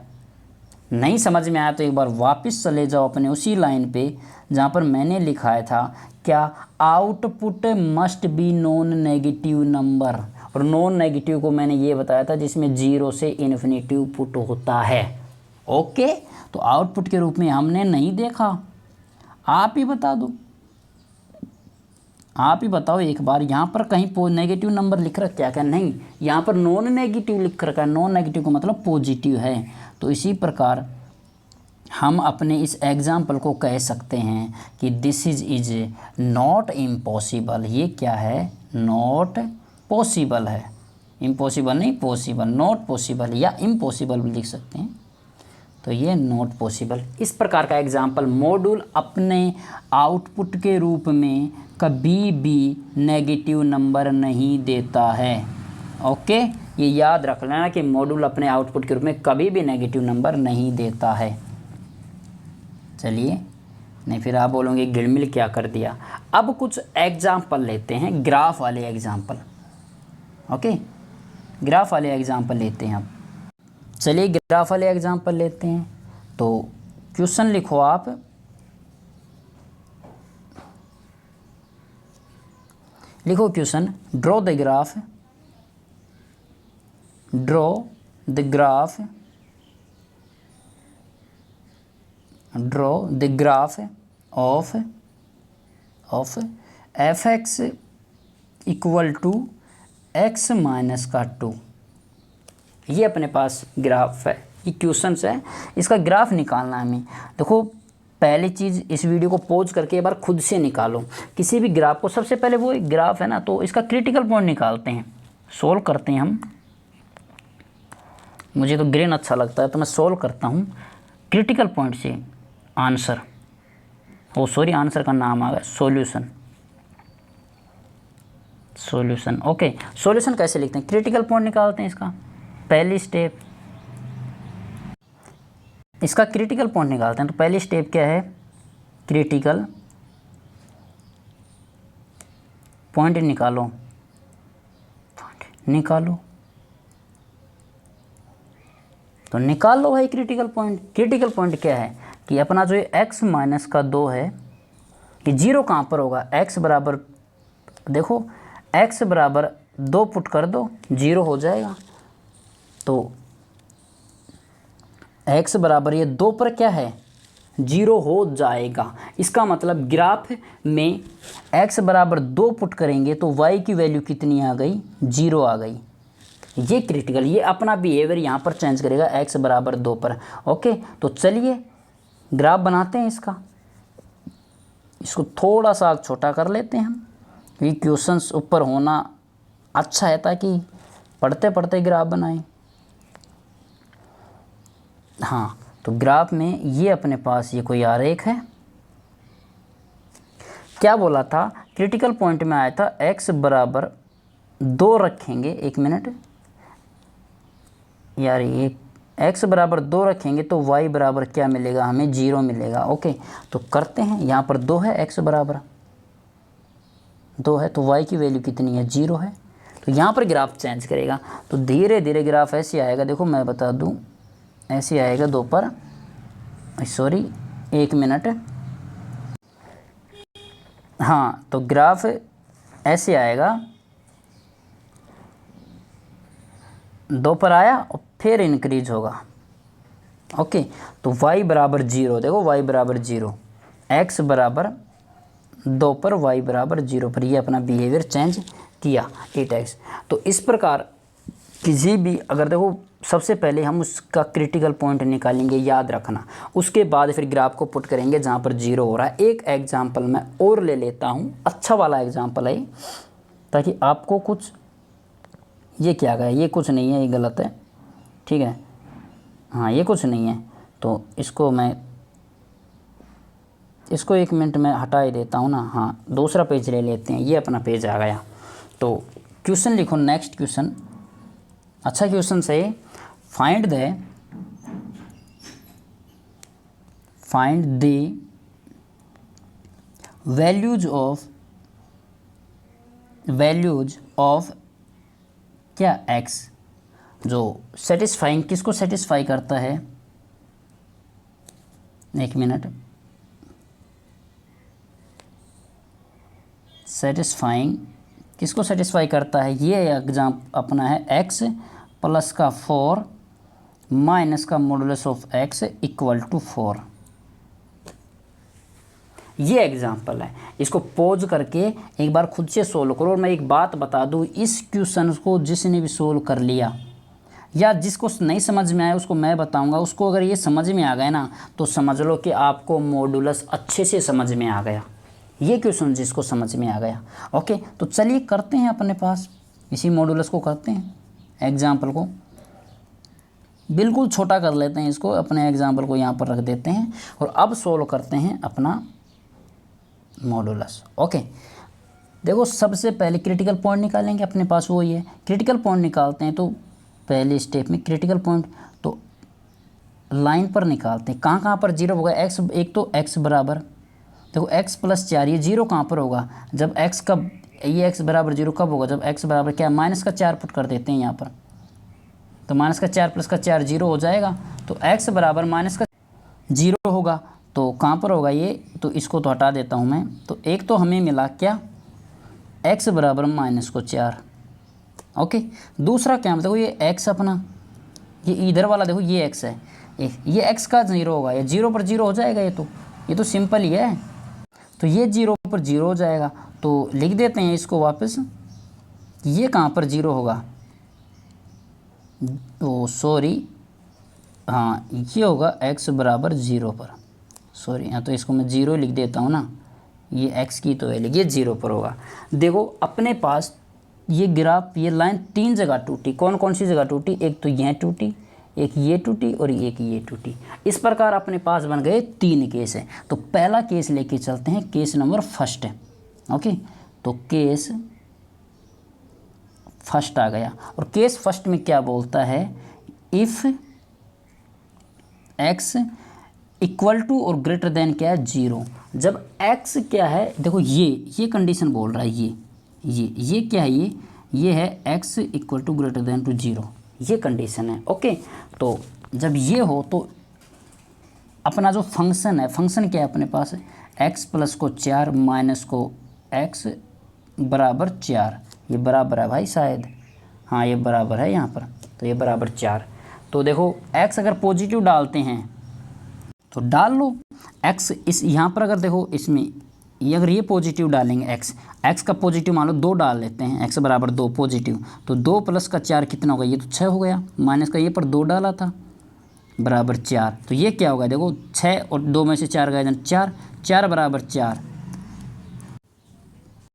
नहीं समझ में आया तो एक बार वापस चले जाओ अपने उसी लाइन पे जहाँ पर मैंने लिखाया था, क्या output must be non negative number, और नॉन नेगेटिव को मैंने ये बताया था जिसमें 0 से इन्फिनिटी पुट होता है। ओके, तो आउटपुट के रूप में हमने नहीं देखा, आप ही बता दो, आप ही बताओ एक बार। यहाँ पर कहीं नेगेटिव नंबर लिख रखा क्या? नहीं, यहाँ पर नॉन नेगेटिव लिख रखा है, नॉन नेगेटिव का मतलब पॉजिटिव है। तो इसी प्रकार हम अपने इस एग्जाम्पल को कह सकते हैं कि दिस इज नॉट इम्पॉसिबल। ये क्या है? नॉट पॉसिबल है, इम्पॉसिबल नहीं, पॉसिबल, नॉट पॉसिबल या इम्पॉसिबल भी लिख सकते हैं। तो ये नॉट पॉसिबल, इस प्रकार का एग्जाम्पल मॉड्यूल अपने आउटपुट के रूप में कभी भी नेगेटिव नंबर नहीं देता है। ओके, ये याद रख लेना कि मॉड्यूल अपने आउटपुट के रूप में कभी भी नेगेटिव नंबर नहीं देता है। चलिए, नहीं फिर आप बोलोगे गिलमिल क्या कर दिया। अब कुछ एग्जाम्पल लेते हैं, ग्राफ वाले एग्जाम्पल। ओके, ग्राफ वाले एग्जाम्पल लेते हैं अब। चलिए ग्राफ वाले एग्जाम्पल लेते हैं। तो क्वेश्चन लिखो आप, लिखो question, draw the graph, draw the graph, draw the graph of f x equal to x - 2। ये अपने पास ग्राफ है, ये क्वेश्चन है, इसका ग्राफ निकालना है हमें। देखो पहली चीज़, इस वीडियो को पॉज करके एक बार खुद से निकालो किसी भी ग्राफ को। सबसे पहले वो एक ग्राफ है ना, तो इसका क्रिटिकल पॉइंट निकालते हैं, सोल्व करते हैं हम। मुझे तो ग्रीन अच्छा लगता है तो मैं सोल्व करता हूँ क्रिटिकल पॉइंट से आंसर। ओ सॉरी, आंसर का नाम आ गया सॉल्यूशन, सॉल्यूशन। ओके, सॉल्यूशन कैसे लिखते हैं? क्रिटिकल पॉइंट निकालते हैं इसका, पहली स्टेप इसका क्रिटिकल पॉइंट निकालते हैं। तो पहली स्टेप क्या है? क्रिटिकल पॉइंट निकालो, निकालो तो निकाल लो भाई क्रिटिकल पॉइंट। क्रिटिकल पॉइंट क्या है कि अपना जो ये x-2 है, कि 0 कहाँ पर होगा? x बराबर, देखो x बराबर 2 पुट कर दो, 0 हो जाएगा। तो x बराबर ये 2 पर क्या है? 0 हो जाएगा। इसका मतलब ग्राफ में x बराबर 2 पुट करेंगे तो y की वैल्यू कितनी आ गई? 0 आ गई। ये क्रिटिकल, ये अपना बिहेवियर यहाँ पर चेंज करेगा x बराबर 2 पर। ओके, तो चलिए ग्राफ बनाते हैं इसका। इसको थोड़ा सा छोटा कर लेते हैं हम, ये क्वेश्चंस ऊपर होना अच्छा है ताकि पढ़ते पढ़ते ग्राफ बनाएं। हाँ, तो ग्राफ में ये अपने पास ये कोई आरेख है। क्या बोला था? क्रिटिकल पॉइंट में आया था x बराबर 2 रखेंगे, एक मिनट यार, ये x बराबर 2 रखेंगे तो y बराबर क्या मिलेगा? हमें 0 मिलेगा। ओके, तो करते हैं, यहाँ पर 2 है, x बराबर 2 है तो y की वैल्यू कितनी है? 0 है। तो यहाँ पर ग्राफ चेंज करेगा। तो धीरे धीरे ग्राफ ऐसे आएगा, देखो मैं बता दूँ, ऐसे आएगा 2 पर, सॉरी एक मिनट, हाँ तो ग्राफ ऐसे आएगा, 2 पर आया और फिर इंक्रीज होगा। ओके, तो y बराबर 0, देखो y बराबर 0, x बराबर 2 पर, y बराबर 0 पर, ये अपना बिहेवियर चेंज किया 8x। तो इस प्रकार किसी भी, अगर देखो सबसे पहले हम उसका क्रिटिकल पॉइंट निकालेंगे, याद रखना, उसके बाद फिर ग्राफ को पुट करेंगे जहाँ पर 0 हो रहा है। एक एग्जाम्पल मैं और ले लेता हूँ, अच्छा वाला एग्जाम्पल है, ताकि आपको कुछ, ये क्या गया? ये कुछ नहीं है, ये गलत है, ठीक है, हाँ ये कुछ नहीं है। तो इसको मैं, इसको 1 मिनट में हटा ही देता हूँ ना। हाँ, दूसरा पेज ले लेते हैं, ये अपना पेज आ गया। तो क्वेश्चन लिखो, नेक्स्ट क्वेश्चन, अच्छा क्वेश्चन से फाइंड द वैल्यूज ऑफ क्या x, जो सेटिस्फाइंग किसको सेटिस्फाई करता है, एक मिनट, सेटिस्फाइंग किसको सेटिस्फाई करता है, ये एग्जाम अपना है x प्लस का 4 माइनस का modulus of x equal to 4। ये एग्जाम्पल है, इसको पॉज करके एक बार खुद से सोल्व करो। और मैं एक बात बता दूँ, इस क्वेश्चन को जिसने भी सोल्व कर लिया या जिसको नहीं समझ में आया उसको मैं बताऊंगा, उसको अगर ये समझ में आ गया ना तो समझ लो कि आपको मॉडुलस अच्छे से समझ में आ गया। ये क्वेश्चन जिसको समझ में आ गया। ओके, तो चलिए करते हैं अपने पास इसी मॉडुलस को करते हैं, एग्जाम्पल को बिल्कुल छोटा कर लेते हैं, इसको अपने एग्जाम्पल को यहाँ पर रख देते हैं और अब सोल्व करते हैं अपना मॉडुलस। ओके, देखो सबसे पहले क्रिटिकल पॉइंट निकालेंगे, अपने पास वो ही है। क्रिटिकल पॉइंट निकालते हैं तो पहले स्टेप में क्रिटिकल पॉइंट तो लाइन पर निकालते हैं। कहाँ कहाँ पर जीरो होगा, एक्स, एक तो एक्स बराबर, देखो एक्स प्लस 4, ये जीरो कहाँ पर होगा, जब एक्स कब, ये एक्स बराबर जीरो कब होगा, जब एक्स बराबर क्या, माइनस का 4 पुट कर देते हैं यहाँ पर, तो माइनस का 4 प्लस का 4 जीरो हो जाएगा। तो एक्स बराबर माइनस का जीरो होगा तो कहाँ पर होगा ये, तो इसको तो हटा देता हूँ मैं। तो एक तो हमें मिला क्या, x बराबर माइनस को 4। ओके, दूसरा क्या मतलब, ये x अपना, ये इधर वाला देखो ये x है, ये x का जीरो होगा, ये जीरो पर जीरो हो जाएगा, ये तो सिंपल ही है। तो ये जीरो पर जीरो हो जाएगा, तो लिख देते हैं इसको वापस, ये कहाँ पर जीरो होगा, ओ सॉरी, हाँ ये होगा x बराबर जीरो पर, सॉरी यहाँ तो इसको मैं जीरो लिख देता हूँ ना, ये x की तो वैल्यू ये जीरो पर होगा। देखो अपने पास ये ग्राफ, ये लाइन 3 जगह टूटी, कौन कौन सी जगह टूटी, एक तो यह टूटी, एक ये टूटी और एक ये टूटी। इस प्रकार अपने पास बन गए 3 केस है। तो पहला केस लेके चलते हैं, केस नंबर फर्स्ट है। ओके, तो केस फर्स्ट आ गया, और केस फर्स्ट में क्या बोलता है, इफ़ x इक्वल टू और ग्रेटर देन क्या है, जीरो। जब x क्या है, देखो ये कंडीशन बोल रहा है, ये क्या है, ये है x equal to greater than to zero, ये कंडीशन है। ओके, तो जब ये हो तो अपना जो फंक्शन है, फंक्शन क्या है अपने पास, x प्लस को 4 माइनस को x बराबर 4, ये बराबर है भाई शायद, हाँ ये बराबर है यहाँ पर, तो ये बराबर 4। तो देखो x अगर पॉजिटिव डालते हैं तो डाल लो, x इस यहाँ पर अगर देखो इसमें ये अगर ये पॉजिटिव डालेंगे, x का पॉजिटिव मान लो 2 डाल लेते हैं, x बराबर 2 पॉजिटिव, तो 2 प्लस का 4 कितना होगा, ये तो 6 हो गया, माइनस का ये पर 2 डाला था बराबर 4, तो ये क्या होगा, देखो 6 और 2 में से 4 गए 4, 4 बराबर 4,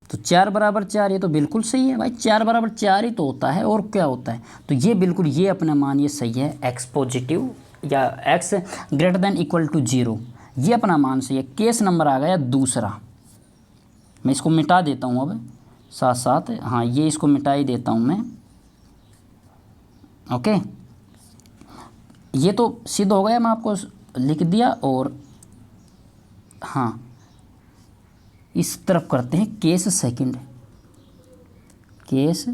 तो 4 बराबर 4, ये तो बिल्कुल सही है भाई, 4 बराबर 4 ही तो होता है, और क्या होता है, तो ये बिल्कुल ये अपना मान ये सही है, x पॉजिटिव या x greater than equal to zero, ये अपना मान सही है। केस नंबर आ गया दूसरा, मैं इसको मिटा देता हूँ अब साथ साथ, हाँ ये इसको मिटा ही देता हूँ मैं। ओके, ये तो सिद्ध हो गया, मैं आपको लिख दिया, और हाँ इस तरफ करते हैं case second, case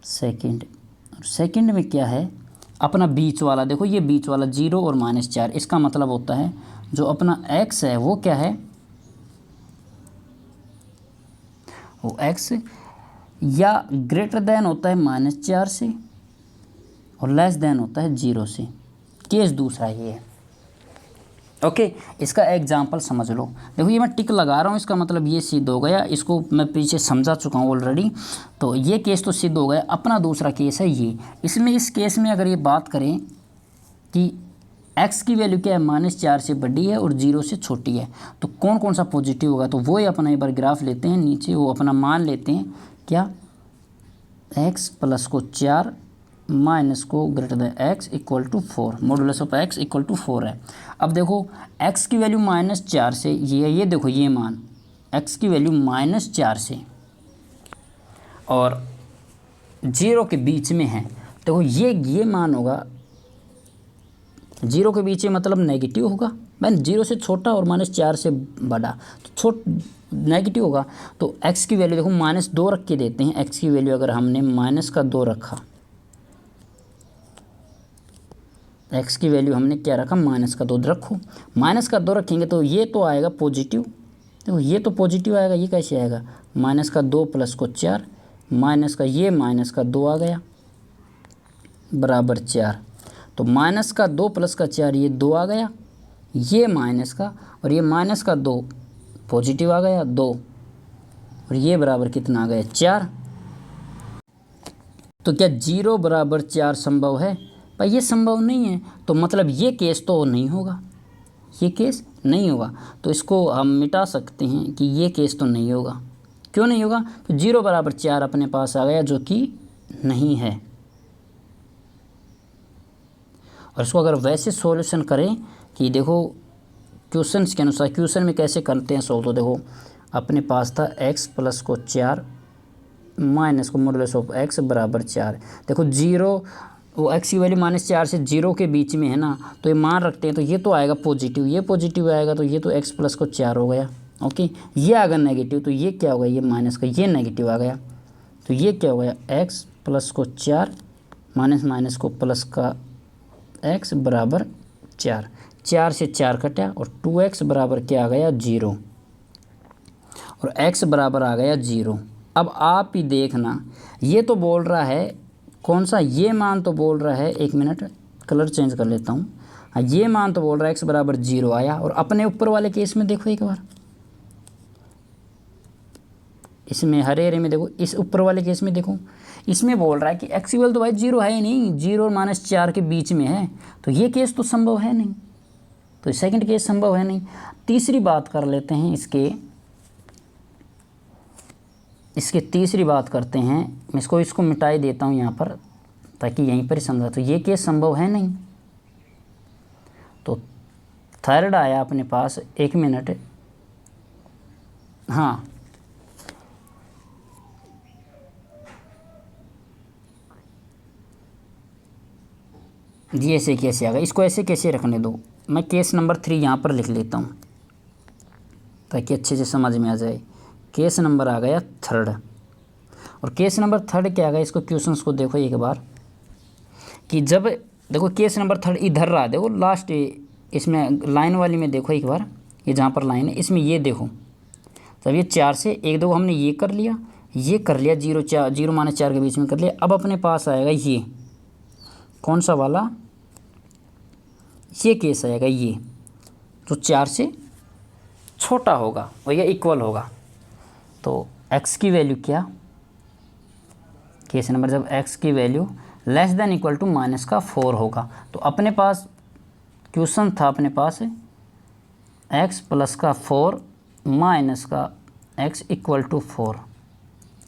second, second में क्या है अपना बीच वाला, देखो ये बीच वाला 0 और -4, इसका मतलब होता है जो अपना x है वो क्या है, वो x या ग्रेटर देन होता है -4 से और लेस देन होता है 0 से। केस दूसरा ये है। ओके, इसका एग्जाम्पल समझ लो, देखो ये मैं टिक लगा रहा हूँ, इसका मतलब ये सिद्ध हो गया, इसको मैं पीछे समझा चुका हूँ ऑलरेडी, तो ये केस तो सिद्ध हो गया। अपना दूसरा केस है ये, इसमें इस केस में अगर ये बात करें कि x की वैल्यू क्या है, -4 से बड़ी है और 0 से छोटी है, तो कौन कौन सा पॉजिटिव होगा, तो वो ही अपना एक बार ग्राफ लेते हैं, नीचे वो अपना मान लेते हैं क्या, x प्लस को 4 माइनस को greater than x equal to 4, modulus of x equal to 4 है। अब देखो x की वैल्यू -4 से, ये देखो ये मान x की वैल्यू -4 से और 0 के बीच में है, देखो ये मान होगा जीरो के बीच में मतलब नेगेटिव होगा, मैंने जीरो से छोटा और -4 से बड़ा, तो नेगेटिव होगा। तो x की वैल्यू देखो -2 रख के देते हैं। x की वैल्यू अगर हमने -2 रखा, x की वैल्यू हमने क्या रखा, -2 रखो। -2 रखेंगे तो ये तो आएगा पॉजिटिव, तो ये तो पॉजिटिव आएगा। ये कैसे आएगा, -2 + को 4, -2 आ गया बराबर 4। तो -2 + का 4 ये 2 आ गया, ये माइनस का और ये -2 पॉजिटिव आ गया 2, और ये बराबर कितना आ गया 4। तो क्या 0 बराबर 4 संभव है? भाई ये संभव नहीं है, तो मतलब ये केस तो नहीं होगा, ये केस नहीं होगा। तो इसको हम मिटा सकते हैं कि ये केस तो नहीं होगा। क्यों नहीं होगा? तो 0 बराबर 4 अपने पास आ गया, जो कि नहीं है। और इसको अगर वैसे सॉल्यूशन करें कि देखो क्वेश्चन के अनुसार, क्वेश्चन में कैसे करते हैं सॉल्व, तो देखो अपने पास था x + को 4 माइनस को मॉडुलस ऑफ x बराबर 4। देखो 0, वो x की वैल्यू -4 से 0 के बीच में है ना, तो ये मान रखते हैं, तो ये तो आएगा पॉजिटिव, ये पॉजिटिव आएगा, तो ये तो x + को 4 हो गया। ओके, ये अगर नेगेटिव तो ये क्या होगा, ये माइनस का ये नेगेटिव आ गया, तो ये क्या हो गया x + को 4 माइनस को प्लस का x बराबर 4, 4 से 4 कटा और 2x बराबर क्या आ गया 0, और x बराबर आ गया 0। अब आप ही देखना, ये तो बोल रहा है कौन सा, ये मान तो बोल रहा है, एक मिनट कलर चेंज कर लेता हूँ। हाँ, ये मान तो बोल रहा है x बराबर 0 आया, और अपने ऊपर वाले केस में देखो एक बार, इसमें हरे हरे में देखो, इस ऊपर वाले केस में देखो, इसमें बोल रहा है कि x इक्वल तो भाई 0 है ही नहीं, 0 और -4 के बीच में है, तो ये केस तो संभव है नहीं, तो सेकंड केस संभव है नहीं। तीसरी बात कर लेते हैं इसके तीसरी बात करते हैं। मैं इसको मिटाई देता हूँ यहाँ पर, ताकि यहीं पर ही समझा। तो ये केस संभव है नहीं, तो थर्ड आया अपने पास, एक मिनट, हाँ ये ऐसे कैसे आ गया, इसको ऐसे कैसे रखने दो, मैं केस नंबर 3 यहाँ पर लिख लेता हूँ ताकि अच्छे से समझ में आ जाए। केस नंबर आ गया 3, और केस नंबर 3 क्या आ गया, इसको क्वेश्चंस को देखो एक बार, कि जब देखो केस नंबर 3 इधर रहा, देखो लास्ट इसमें लाइन वाली में देखो एक बार, ये जहाँ पर लाइन है इसमें ये देखो, तब ये 4 से 1 2 हमने ये कर लिया, 0 -4 के बीच में कर लिया। अब अपने पास आएगा ये कौन सा वाला, ये केस आएगा, ये जो 4 से छोटा होगा और ये इक्वल होगा। तो x की वैल्यू क्या, केस नंबर जब x की value less than equal to -4 होगा, तो अपने पास क्वेश्चन था, अपने पास x + का 4 माइनस का x = 4,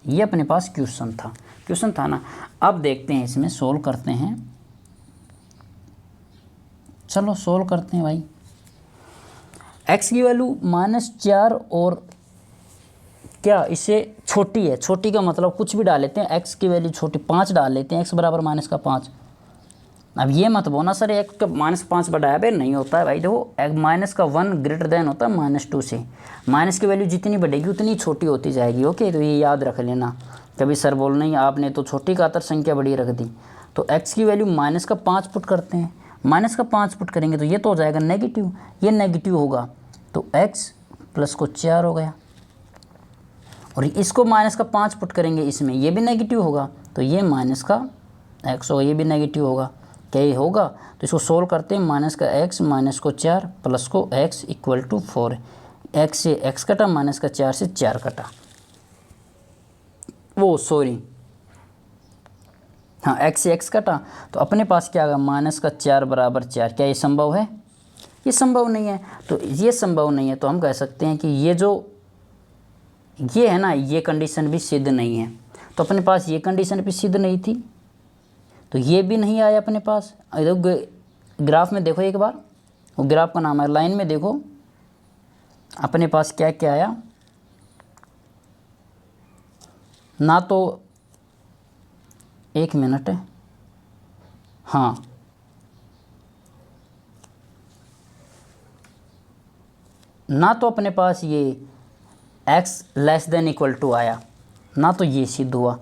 ये अपने पास क्वेश्चन था ना। अब देखते हैं, इसमें सोल्व करते हैं, चलो सोल्व करते हैं भाई। x की वैल्यू -4 और क्या इससे छोटी है, छोटी का मतलब कुछ भी डाल लेते हैं, x की वैल्यू छोटी 5 डाल लेते हैं, x बराबर -5। अब ये मत बोलना सर एक का -5 बढ़ाया भाई, नहीं होता है भाई, देखो -1 ग्रेटर देन होता है -2 से, माइनस की वैल्यू जितनी बढ़ेगी उतनी छोटी होती जाएगी। ओके, तो ये याद रख लेना, कभी सर बोल नहीं आपने तो छोटी कातर संख्या बड़ी रख दी। तो x की वैल्यू -5 पुट करते हैं, -5 पुट करेंगे तो ये तो हो जाएगा नेगेटिव, ये नेगेटिव होगा, तो x + को 4 हो गया, और इसको -5 पुट करेंगे इसमें, ये भी नेगेटिव होगा, तो ये -x होगा, ये भी नेगेटिव होगा। क्या ये होगा? तो इसको सोल्व करते हैं, -x को 4 प्लस को x = 4, x से x कटा, -4 से 4 कटा, वो सॉरी हाँ x से x कटा, तो अपने पास क्या आ गया, -4 बराबर 4। क्या ये संभव है? ये संभव नहीं है। तो ये संभव नहीं है, तो हम कह सकते हैं कि ये है ना, ये कंडीशन भी सिद्ध नहीं है। तो अपने पास ये कंडीशन भी सिद्ध नहीं थी, तो ये भी नहीं आया अपने पास। ग्राफ में देखो एक बार, वो ग्राफ का नाम है, लाइन में देखो अपने पास क्या क्या आया, ना तो एक मिनट है, हाँ ना तो अपने पास ये x less than equal to आया, ना तो ये सिद्ध हुआ,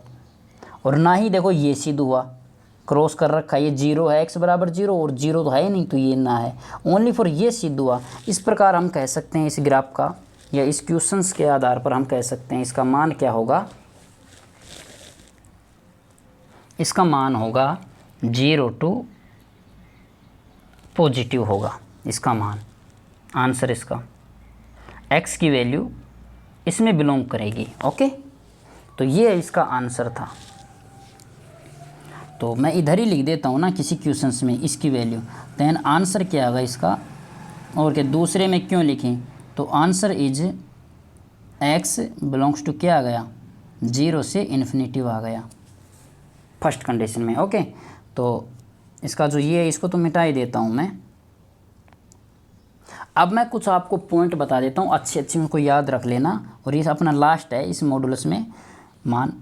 और ना ही देखो ये सिद्ध हुआ, क्रॉस कर रखा है, ये जीरो है, x बराबर जीरो, और जीरो तो है ही नहीं, तो ये ना है, ओनली फॉर ये सिद्ध हुआ। इस प्रकार हम कह सकते हैं इस ग्राफ का, या इस क्वेश्चंस के आधार पर हम कह सकते हैं इसका मान क्या होगा, इसका मान होगा 0 टू पॉजिटिव होगा इसका मान, आंसर इसका x की वैल्यू इसमें बिलोंग करेगी। ओके, तो ये इसका आंसर था। तो मैं इधर ही लिख देता हूँ ना किसी क्वेश्चंस में इसकी वैल्यू, देन आंसर क्या होगा इसका, और क्या दूसरे में क्यों लिखें, तो answer is x belongs to क्या आ गया, 0 से इन्फिनिटिव आ गया फर्स्ट कंडीशन में। ओके, तो इसका जो ये है इसको तो मिटा ही देता हूँ मैं। अब मैं कुछ आपको पॉइंट बता देता हूँ, अच्छे अच्छे उनको याद रख लेना, और ये अपना लास्ट है इस मॉडुलस में मान।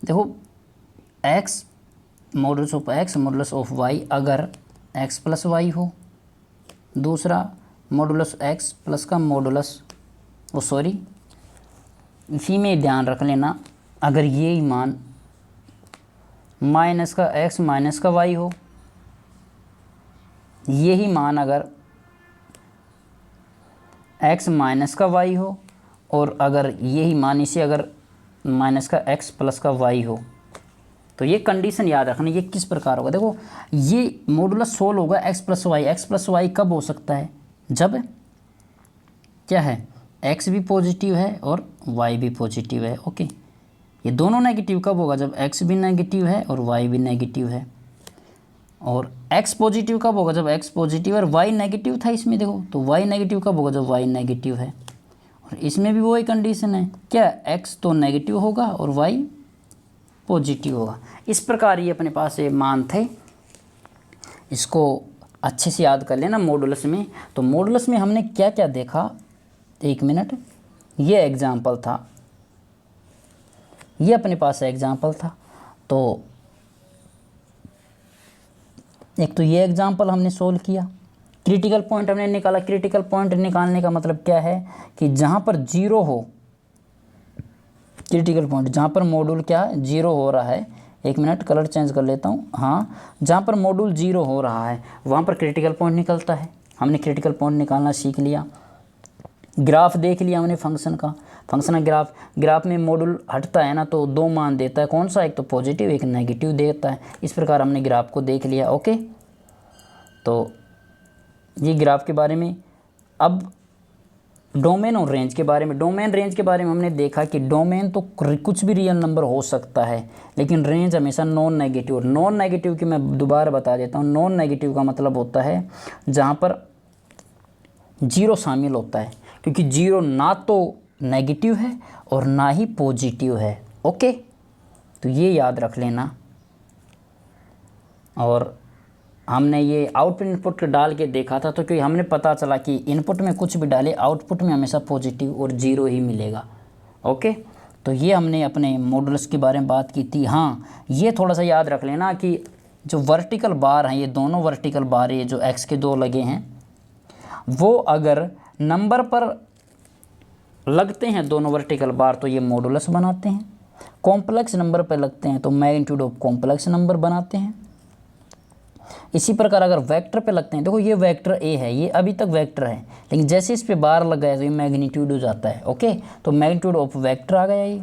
देखो x modulus of x modulus of y अगर x प्लस वाई हो, दूसरा मॉडुलस x प्लस का मॉडुलस, वो सॉरी इसी में ध्यान रख लेना, अगर ये ही मान माइनस का x माइनस का y हो, यही मान अगर x माइनस का y हो, और अगर यही मान इसे अगर माइनस का x प्लस का y हो, तो ये कंडीशन याद रखना ये किस प्रकार होगा। देखो ये मॉडुलस सोल्व होगा x प्लस वाई कब हो सकता है, जब क्या है x भी पॉजिटिव है और y भी पॉजिटिव है। ओके, ये दोनों नेगेटिव कब होगा, जब x भी नेगेटिव है और y भी नेगेटिव है। और x पॉजिटिव कब होगा, जब x पॉजिटिव और y नेगेटिव था इसमें, देखो तो y नेगेटिव कब होगा, जब y नेगेटिव है। और इसमें भी वही कंडीशन है, क्या x तो नेगेटिव होगा और y पॉजिटिव होगा। इस प्रकार ये अपने पास ये मान थे, इसको अच्छे से याद कर लेना मॉडुलस में। तो मॉडुलस में हमने क्या क्या देखा, एक मिनट, ये एग्जाम्पल था, ये अपने पास एग्जाम्पल था। तो एक तो ये एग्जाम्पल हमने सोल्व किया, क्रिटिकल पॉइंट हमने निकाला। क्रिटिकल पॉइंट निकालने का मतलब क्या है कि जहाँ पर जीरो हो, क्रिटिकल पॉइंट जहाँ पर मॉड्यूल क्या है जीरो हो रहा है, एक मिनट कलर चेंज कर लेता हूँ, हाँ, जहाँ पर मॉड्यूल जीरो हो रहा है वहाँ पर क्रिटिकल पॉइंट निकलता है। हमने क्रिटिकल पॉइंट निकालना सीख लिया। ग्राफ देख लिया हमने फंक्शन का, फंक्शन ग्राफ में मॉड्यूल हटता है ना तो दो मान देता है, कौन सा, एक तो पॉजिटिव एक नेगेटिव देता है। इस प्रकार हमने ग्राफ को देख लिया। ओके, तो ये ग्राफ के बारे में। अब डोमेन और रेंज के बारे में, डोमेन रेंज के बारे में हमने देखा कि डोमेन तो कुछ भी रियल नंबर हो सकता है, लेकिन रेंज हमेशा नॉन नेगेटिव। और नॉन नेगेटिव की मैं दोबारा बता देता हूँ, नॉन नेगेटिव का मतलब होता है जहाँ पर जीरो शामिल होता है, क्योंकि जीरो ना तो नेगेटिव है और ना ही पॉजिटिव है। ओके, तो ये याद रख लेना। और हमने ये आउटपुट इनपुट डाल के देखा था, तो क्योंकि हमने पता चला कि इनपुट में कुछ भी डाले आउटपुट में हमेशा पॉजिटिव और जीरो ही मिलेगा। ओके, तो ये हमने अपने मॉडुलस के बारे में बात की थी। हाँ, ये थोड़ा सा याद रख लेना कि जो वर्टिकल बार हैं, ये दोनों वर्टिकल बार ये जो x के दो लगे हैं, वो अगर नंबर पर लगते हैं दोनों वर्टिकल बार तो ये मॉडुलस बनाते हैं, कॉम्प्लेक्स नंबर पर लगते हैं तो मैग्नीट्यूड ऑफ कॉम्प्लेक्स नंबर बनाते हैं। इसी प्रकार अगर वेक्टर पे लगते हैं, देखो ये वेक्टर ए है, ये अभी तक वेक्टर है, लेकिन जैसे इस पे बार लग गया तो ये मैग्नीट्यूड हो जाता है। ओके, तो मैग्नीट्यूड ऑफ वेक्टर आ गया ये।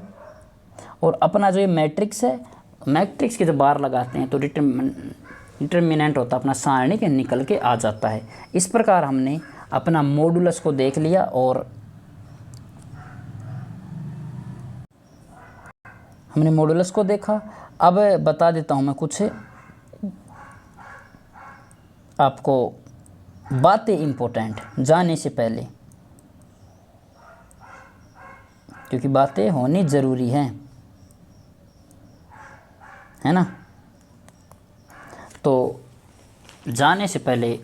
और अपना जो ये मैट्रिक्स है, मैट्रिक्स के जब बार लगाते हैं तो डिटर्मिनेंट होता है अपना सारणिक निकल के आ जाता है। इस प्रकार हमने अपना मॉडुलस को देख लिया। और हमने मॉडुलस को देखा। अब बता देता हूँ मैं कुछ आपको बातें इम्पोर्टेंट जाने से पहले, क्योंकि बातें होनी ज़रूरी हैं, है ना। तो जाने से पहले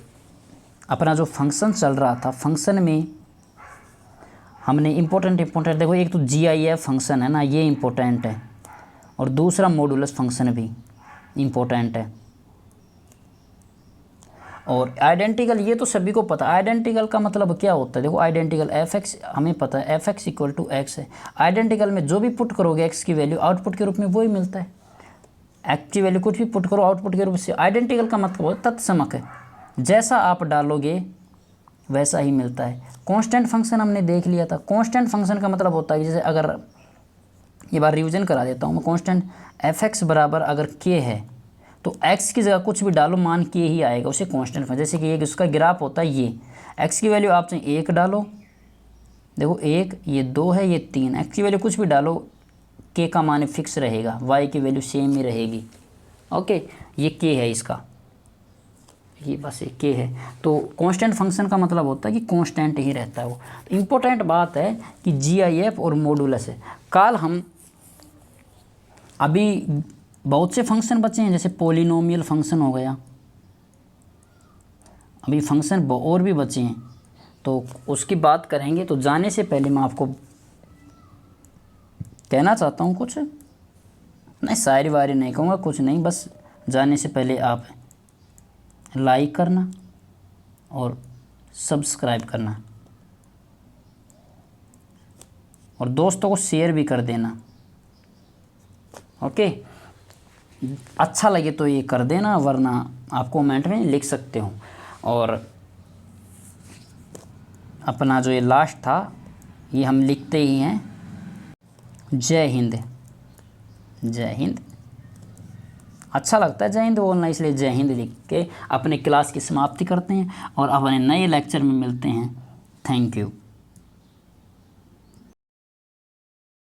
अपना जो फंक्शन चल रहा था, फंक्शन में हमने इम्पोर्टेंट देखो, एक तो GIF फंक्शन है ना, ये इम्पोर्टेंट है, और दूसरा मॉडुलस फंक्शन भी इम्पोर्टेंट है। और आइडेंटिकल ये तो सभी को पता है। आइडेंटिकल का मतलब क्या होता है, देखो आइडेंटिकल एफ एक्स हमें पता है, f x equal to x है। आइडेंटिकल में जो भी पुट करोगे एक्स की वैल्यू आउटपुट के रूप में वही मिलता है। एक्स की वैल्यू कुछ भी पुट करो आउटपुट के रूप से। आइडेंटिकल का मतलब होता है तत्समक है, जैसा आप डालोगे वैसा ही मिलता है। कांस्टेंट फंक्शन हमने देख लिया था। कांस्टेंट फंक्शन का मतलब होता है कि जैसे अगर ये बार रिवीजन करा देता हूँ मैं, कांस्टेंट एफ एक्स बराबर अगर के है तो एक्स की जगह कुछ भी डालो मान के ही आएगा, उसे कांस्टेंट फंक्शन। जैसे कि एक उसका ग्राफ होता है, ये एक्स की वैल्यू आप चाहे 1 डालो, देखो 1, ये 2 है, ये 3, एक्स की वैल्यू कुछ भी डालो के का मान फिक्स रहेगा, वाई की वैल्यू सेम ही रहेगी। ओके, ये के है इसका, ये बस एक के है। तो कांस्टेंट फंक्शन का मतलब होता है कि कांस्टेंट ही रहता है वो। तो इम्पोर्टेंट बात है कि जीआईएफ और मॉडुलस है। कल हम अभी बहुत से फंक्शन बचे हैं, जैसे पोलिनोमियल फंक्शन हो गया, अभी फंक्शन और भी बचे हैं तो उसकी बात करेंगे। तो जाने से पहले मैं आपको कहना चाहता हूँ कुछ, नहीं शायरी वायरी नहीं कहूँगा, कुछ नहीं, बस जाने से पहले आप लाइक करना और सब्सक्राइब करना और दोस्तों को शेयर भी कर देना। ओके, अच्छा लगे तो ये कर देना, वरना आप कमेंट में लिख सकते हो। और अपना जो ये लास्ट था ये हम लिखते ही हैं, जय हिंद। जय हिंद अच्छा लगता है जय हिंद बोलना, इसलिए जय हिंद लिख के अपने क्लास की समाप्ति करते हैं और अपने नए लेक्चर में मिलते हैं। Thank you.